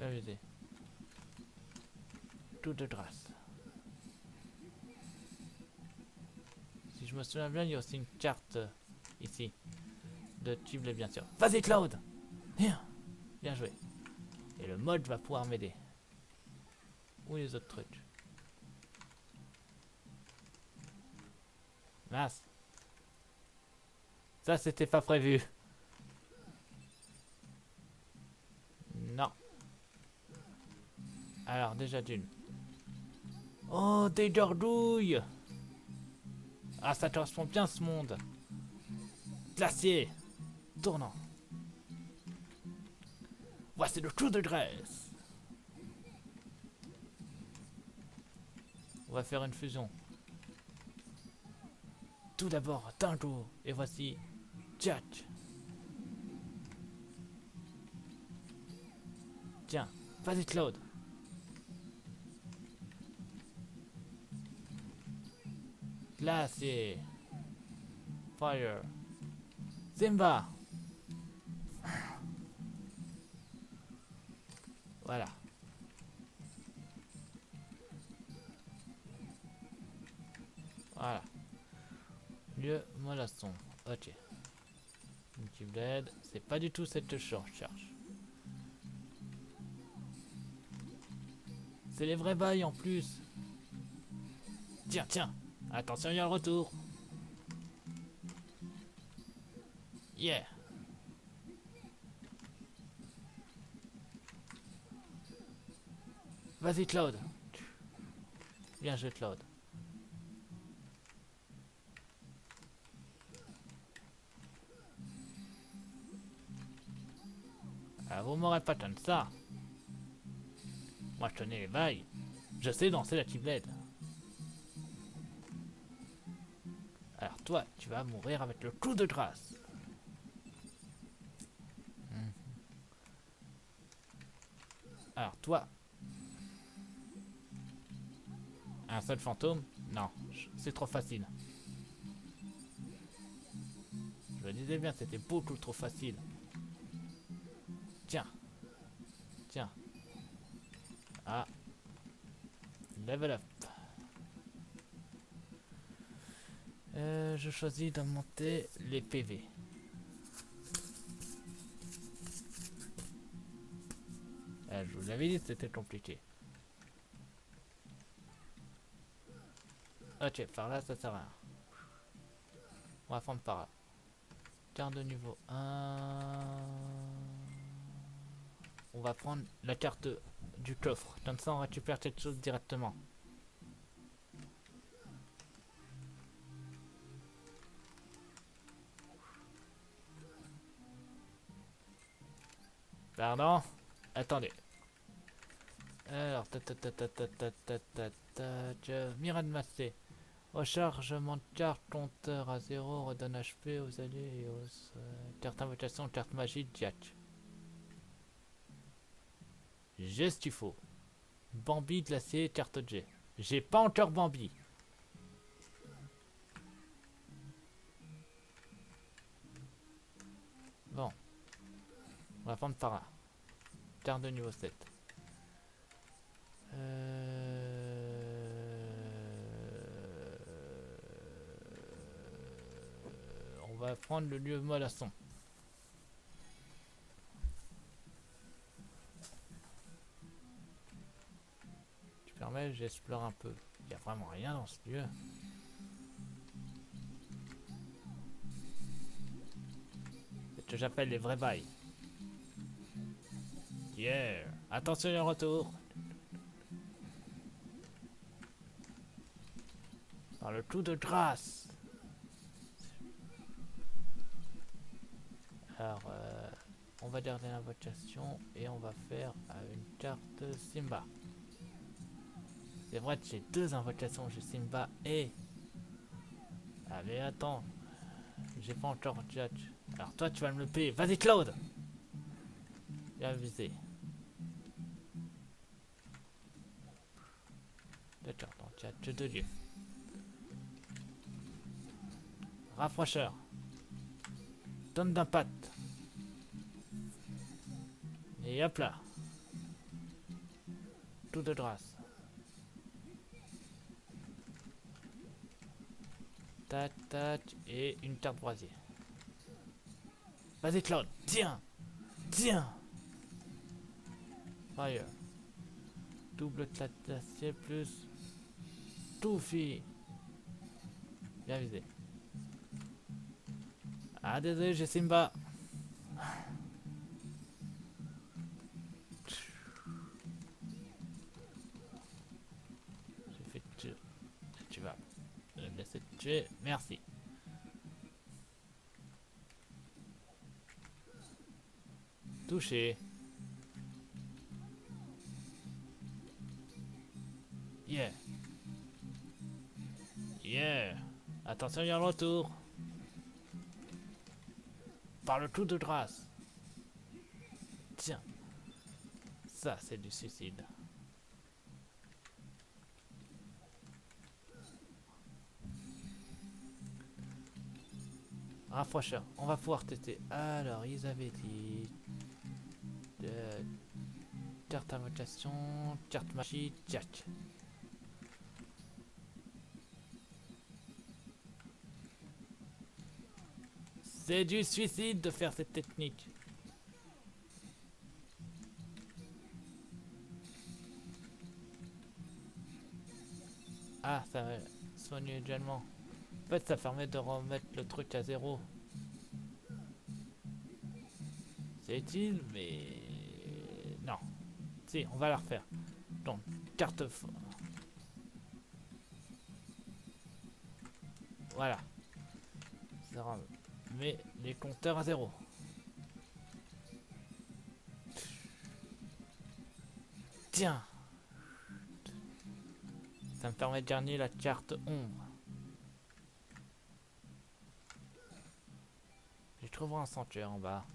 Amusé. Tout de grâce. Si je me souviens bien, il y a aussi une carte ici. De Tiblet, bien sûr. Vas-y, Cloud! Bien joué. Et le mode va pouvoir m'aider. Où les autres trucs? Mince. Ça, c'était pas prévu. Non. Alors, déjà d'une. Oh, des gordouilles! Ah, ça correspond bien ce monde. Glacier. Tournant. Voici le coup de graisse. On va faire une fusion. Tout d'abord, Dingo. Et voici Jack. Tiens, vas-y Claude. Glacier. Fire. Simba. Voilà. Voilà. Lieu mollasson. Ok. Multiblade. C'est pas du tout cette charge. C'est les vrais bails en plus. Tiens. Attention, il y a le retour. Yeah. Vas-y Claude. Bien joué Claude. Ah, vous m'aurez pas comme ça. Moi je connais les bails. Je sais danser la Keyblade. Alors toi, tu vas mourir avec le coup de grâce. Alors, toi, un seul fantôme? Non, c'est trop facile. Je me disais bien, c'était beaucoup trop facile. Tiens, tiens. Ah, level up. Je choisis de monter les PV. Je vous l'avais dit, c'était compliqué. Ok, par là, ça sert à rien. On va prendre par là. Carte de niveau 1. On va prendre la carte du coffre. Comme ça, on récupère quelque chose directement. Pardon? Attendez. Alors, Mirade Massé. Rechargement de carte, compteur à 0, redonne HP aux alliés et aux carte invocation, carte magie, Jack. Geste faut. Bambi glacé, carte G. J'ai pas encore Bambi. Bon. On va prendre par là. Carte de niveau 7. On va prendre le lieu mollasson. Tu permets, j'explore un peu. Il n'y a vraiment rien dans ce lieu. C'est ce que j'appelle les vrais bails. Yeah. Attention le retour. Par le coup de grâce. Alors, on va garder l'invocation et on va faire une carte Simba. C'est vrai que j'ai deux invocations, j'ai Simba et... Ah mais attends, j'ai pas encore Judge. Alors toi tu vas me le payer, vas-y Claude. Bien visé. D'accord, donc il y a que deux lieux. Rapprocheur. Donne d'impact. Et hop là. Tout de grâce. Tac, tac, et une carte brasier. Vas-y Claude, tiens. Tiens. Fire. Double d'acier plus... Tout fit. Bien visé. Ah désolé, j'ai Simba. J'ai fait tuer. Tu vas me laisser te tuer. Merci. Touché. Yeah. Yeah. Attention, il y a le retour. Par le coup de grâce. Tiens. Ça, c'est du suicide. Rapprocheur. On va pouvoir tester. Alors, ils avaient dit... carte invocation, carte magie, Jack. C'est du suicide de faire cette technique. Ah, ça va soigner également. En fait, ça permet de remettre le truc à 0. C'est utile, mais... Non. Si, on va la refaire. Donc, carte... Voilà. Ça remet les compteurs à 0. Tiens. Ça me permet de garder la carte ombre. trouverai un sanctuaire en bas.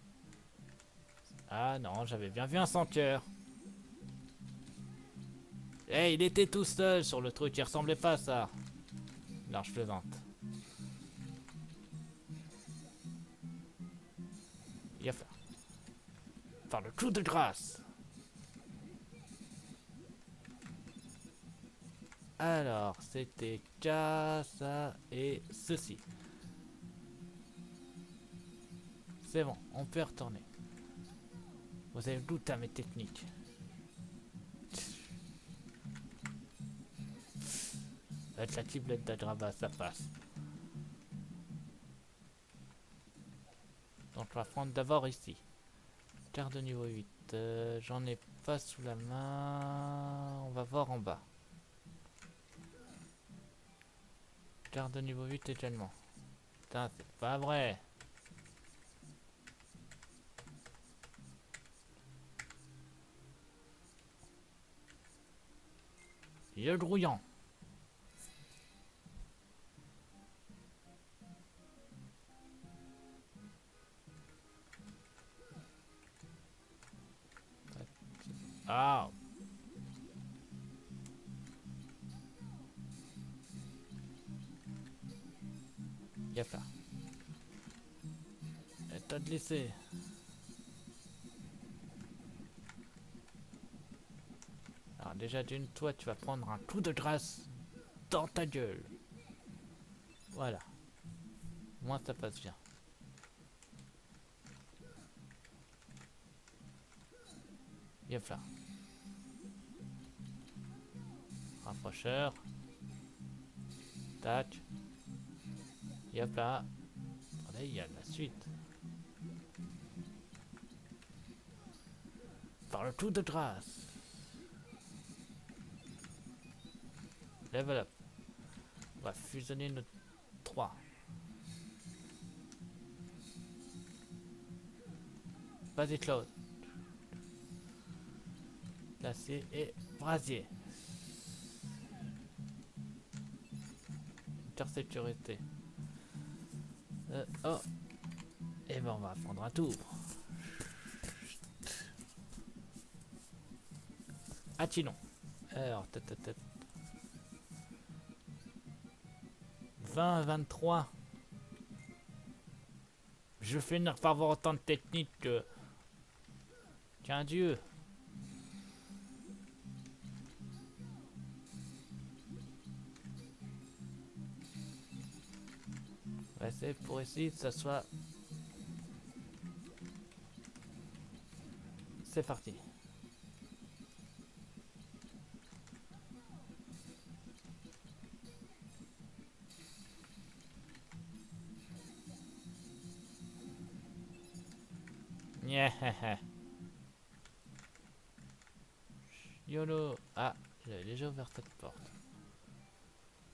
Ah non, j'avais bien vu un sanctuaire. Eh, il était tout seul sur le truc, il ressemblait pas à ça. Non, je plaisante. Il a fait. Par le coup de grâce. Alors, c'était ça et ceci. C'est bon, on peut retourner. Vous avez goûté à mes techniques. Avec la ciblette d'Agrava, ça passe. Donc on va prendre d'abord ici. Carte de niveau 8. J'en ai pas sous la main. On va voir en bas. Carte de niveau 8 également. Putain, c'est pas vrai. Il est grouillant. Ah. Y'a pas. Et t'as de laisser. Alors déjà d'une, toi tu vas prendre un coup de grâce dans ta gueule. Voilà. Moi ça passe bien. Yep là. Rapprocheur. Tac. Yep là. Attendez, il y a la suite. Par le coup de grâce. Level up. On va fusionner nos 3. Vas-y Claude. Glacier et brasier. Intersécurité. Oh. Et ben on va prendre un tour. Attilon. Alors, 20, 23. Je vais finir par avoir autant de techniques que... qu'un dieu. On va essayer pour essayer que ça soit... C'est parti. Yeah. YOLO. Ah, j'avais déjà ouvert cette porte.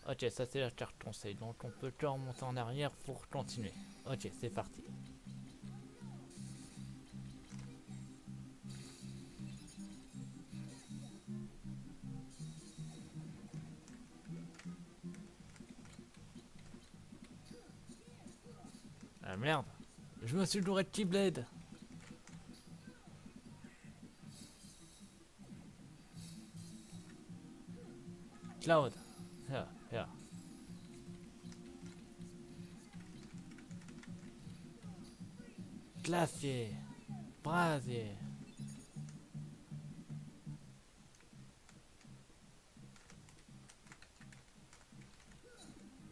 Ok, ça c'est la carte conseil, donc on peut que remonter en arrière pour continuer. Ok, c'est parti. Ah merde, je me suis louré de Keyblade. Cloud. Là. Glacier. Brasier.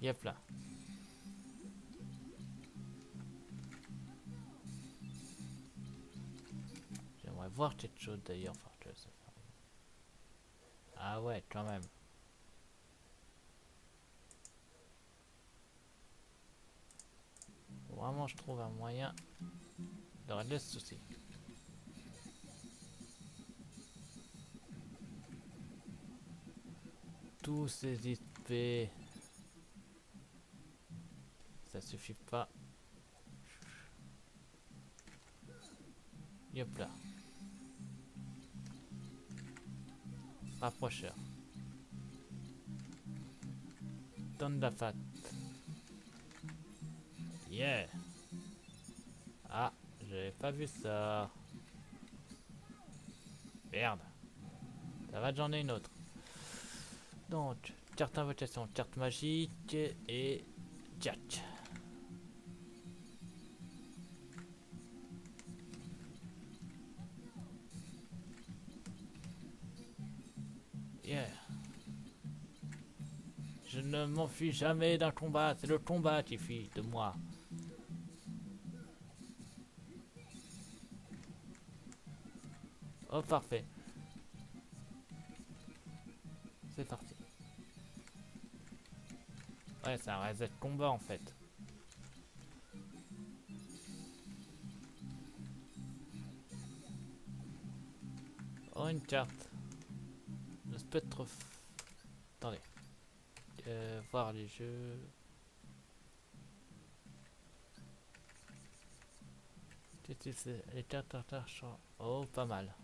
Yep là. J'aimerais voir quelque chose d'ailleurs. Ah ouais, quand même. Vraiment, je trouve un moyen de régler ce souci. Tous ces IP, ça suffit pas. Yop là. Rapprocheur. Donne la fat. Yeah. J'ai pas vu ça. Merde. Ça va, j'en ai une autre. Donc, carte invocation, carte magique et Jack. Yeah. Je ne m'enfuis jamais d'un combat, c'est le combat qui fuit de moi. Oh, parfait. C'est parti. Ouais, c'est un reset combat en fait. Oh, une carte. Le spectre. Attendez. Voir les jeux. Les cartes sont... Oh, pas mal.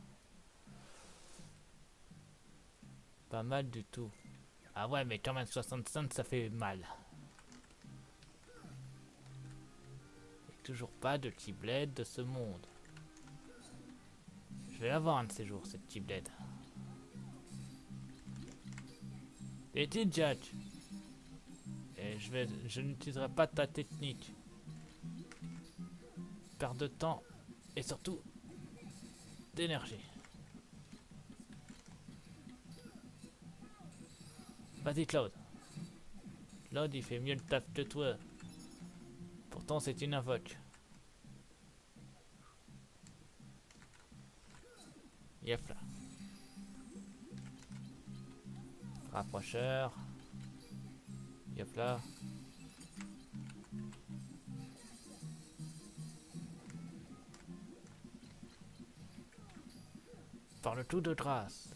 Pas mal du tout. Ah ouais, mais quand même 65, ça fait mal. Et toujours pas de Keyblade de ce monde. Je vais avoir un de ces jours, cette Keyblade. Et Jack. Et je n'utiliserai pas ta technique. Perte de temps et surtout d'énergie. Vas-y Claude. Claude il fait mieux le taf que toi. Pourtant c'est une invoque. Yep là. Rapprocheur. Yep là. Par le tout de grâce.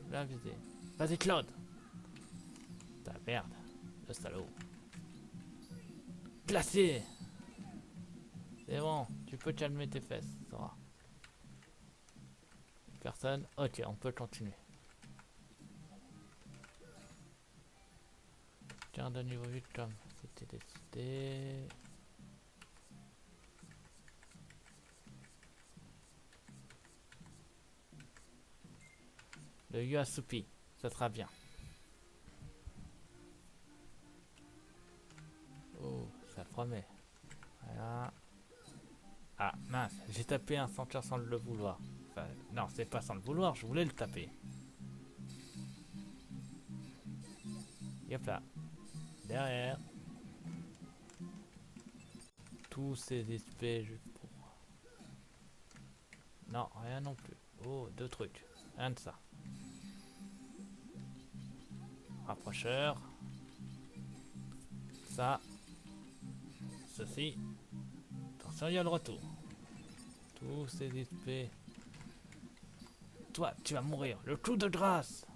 Bien visé. Vas-y Claude. Ta merde. Le salaud. Placé. C'est bon. Tu peux calmer tes fesses. Ça va. Personne. Ok, on peut continuer. Tiens, de niveau 8 comme c'était décidé. Le Yu assoupi, ça sera bien. Oh, ça promet. Voilà. Ah mince, j'ai tapé un ceinture sans le vouloir. Enfin, non, c'est pas sans le vouloir, je voulais le taper. Yep là. Derrière. Tous ces espèces juste pour... Non, rien non plus. Oh, deux trucs. Rien de ça. Rapprocheur. Ça. Ceci. Attention, il y a le retour. Tous ces espèces. Toi, tu vas mourir. Le coup de grâce.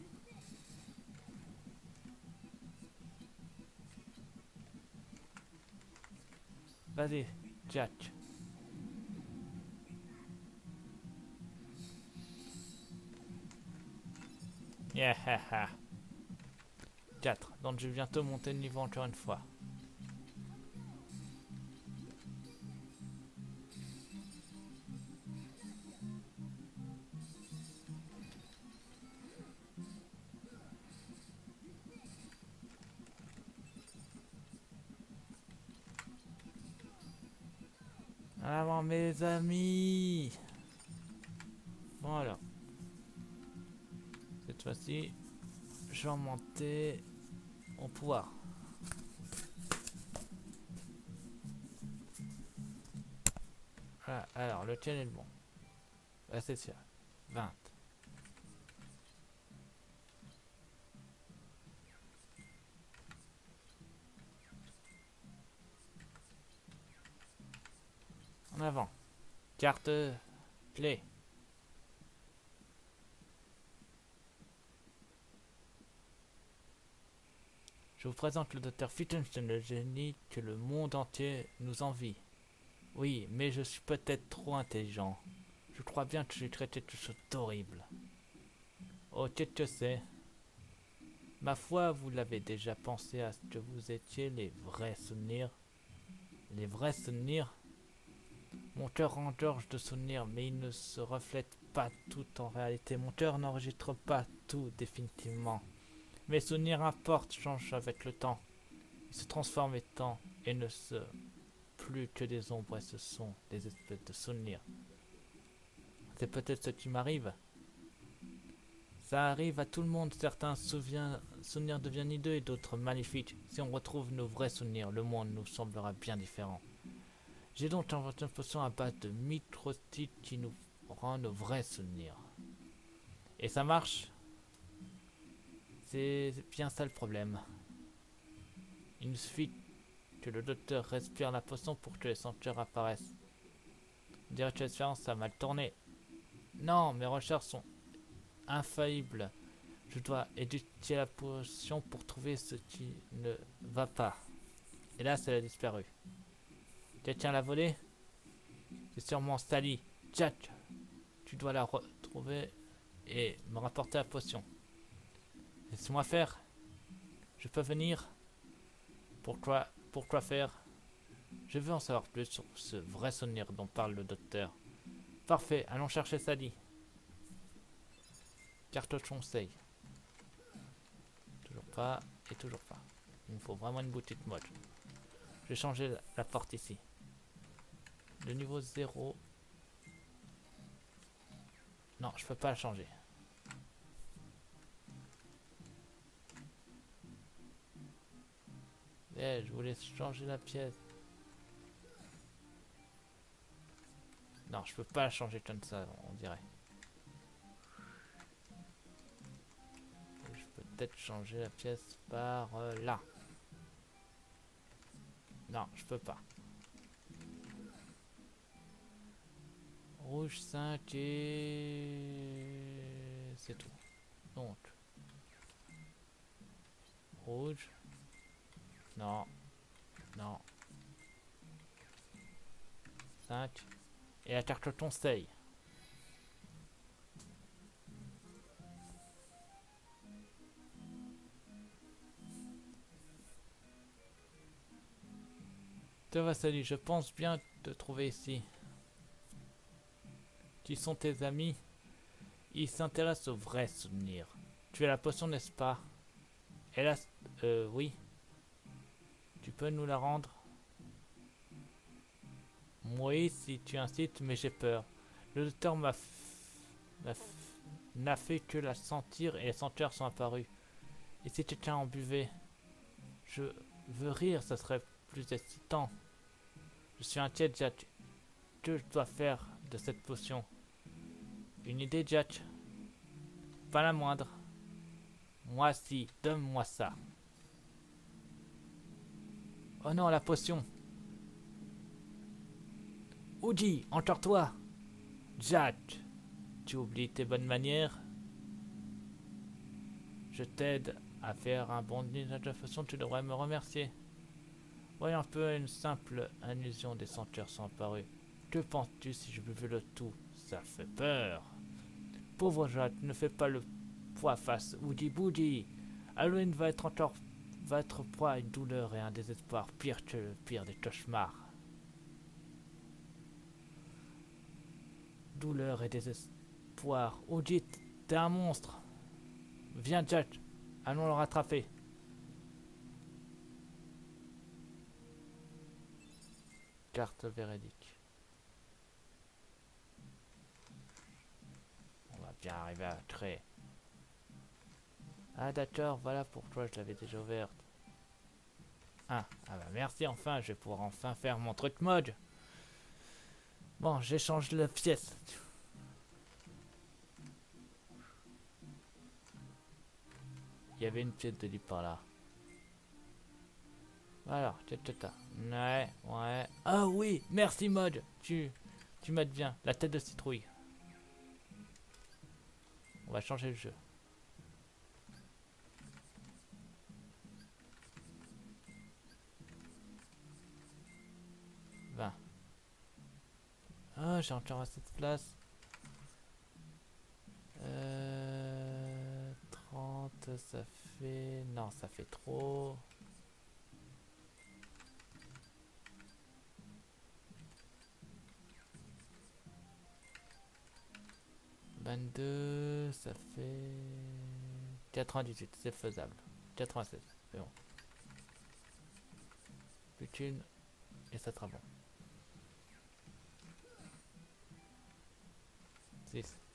Vas-y, Jack. Yeah, 4. Donc je vais bientôt monter le niveau encore une fois. Alors mes amis. Voilà. Cette fois-ci, je vais monter au pouvoir. Voilà, alors lequel est le bon? Ah, c'est sûr. 20. En avant. Carte clé. Je vous présente le docteur Fittenstein, le génie que le monde entier nous envie. Oui, mais je suis peut-être trop intelligent. Je crois bien que j'ai traité quelque chose d'horrible. Oh, qu'est-ce que c'est? Ma foi, vous l'avez déjà pensé à ce que vous étiez les vrais souvenirs. Les vrais souvenirs. Mon cœur engorge de souvenirs, mais il ne se reflète pas tout en réalité. Mon cœur n'enregistre pas tout définitivement. Mes souvenirs importent, changent avec le temps. Ils se transforment étant et ne sont plus que des ombres et ce sont des espèces de souvenirs. C'est peut-être ce qui m'arrive. Ça arrive à tout le monde, certains souvenirs deviennent hideux et d'autres magnifiques. Si on retrouve nos vrais souvenirs, le monde nous semblera bien différent. J'ai donc inventé une potion à base de microstyles qui nous rend nos vrais souvenirs. Et ça marche? C'est bien ça le problème. Il nous suffit que le docteur respire la potion pour que les senteurs apparaissent. On dirait que l'expérience a mal tourné. Non, mes recherches sont infaillibles. Je dois étudier la potion pour trouver ce qui ne va pas. Et là, elle a disparu. Quelqu'un l'a volée? C'est sûrement Sally. Jack, tu dois la retrouver et me rapporter la potion. Laisse-moi faire. Je peux venir? Pourquoi faire? Je veux en savoir plus sur ce vrai souvenir dont parle le docteur. Parfait, allons chercher Sally. Carte de conseil. Toujours pas, et toujours pas. Il me faut vraiment une boutique mode. Je vais changer la porte ici. Le niveau 0. Non, je peux pas la changer. Eh, je voulais changer la pièce. Non, je peux pas la changer comme ça, on dirait. Je peux peut-être changer la pièce par là. Non, je peux pas. Rouge 5 et... c'est tout. Donc. Rouge. Non. Non. 5. Et la carte conseil. Ça va, salut, je pense bien te trouver ici. Qui sont tes amis? Ils s'intéressent aux vrais souvenirs. Tu as la potion, n'est-ce pas? Hélas, oui. Tu peux nous la rendre? Oui, si tu insistes, mais j'ai peur. Le docteur n'a fait que la sentir et les senteurs sont apparues. Et si quelqu'un en buvait? Je veux rire, ça serait plus excitant. Je suis inquiet, Jack. Que je dois faire de cette potion? Une idée, Jack? Pas la moindre. Moi si, donne-moi ça. Oh non, la potion. Oudi, encore toi. Jack, tu oublies tes bonnes manières? Je t'aide à faire un bon usage de la potion, tu devrais me remercier. Voyons un peu, une simple illusion des senteurs sont apparues. Que penses-tu si je buvais le tout? Ça fait peur. Pauvre Jack, ne fais pas le poids face. Oudi boudi. Halloween va être proie à une douleur et un désespoir pire que le pire des cauchemars. Douleur et désespoir. Oudi, t'es un monstre. Viens Jack, allons le rattraper. Carte véridique. On va bien arriver à créer. Ah d'accord, voilà pourquoi je l'avais déjà ouverte. Ah bah merci, enfin, je vais pouvoir enfin faire mon truc mode. Bon, j'échange la pièce. Il y avait une pièce de lit par là. Alors, tata. Ouais. Ah oui, merci mode. Tu m'aides bien. La tête de citrouille. On va changer le jeu. 20. Ah, j'ai encore assez de place. 30. 30, ça fait... Non, ça fait trop. 22, ça fait 98, c'est faisable. 96, c'est bon. Plus une et ça sera bon. 6.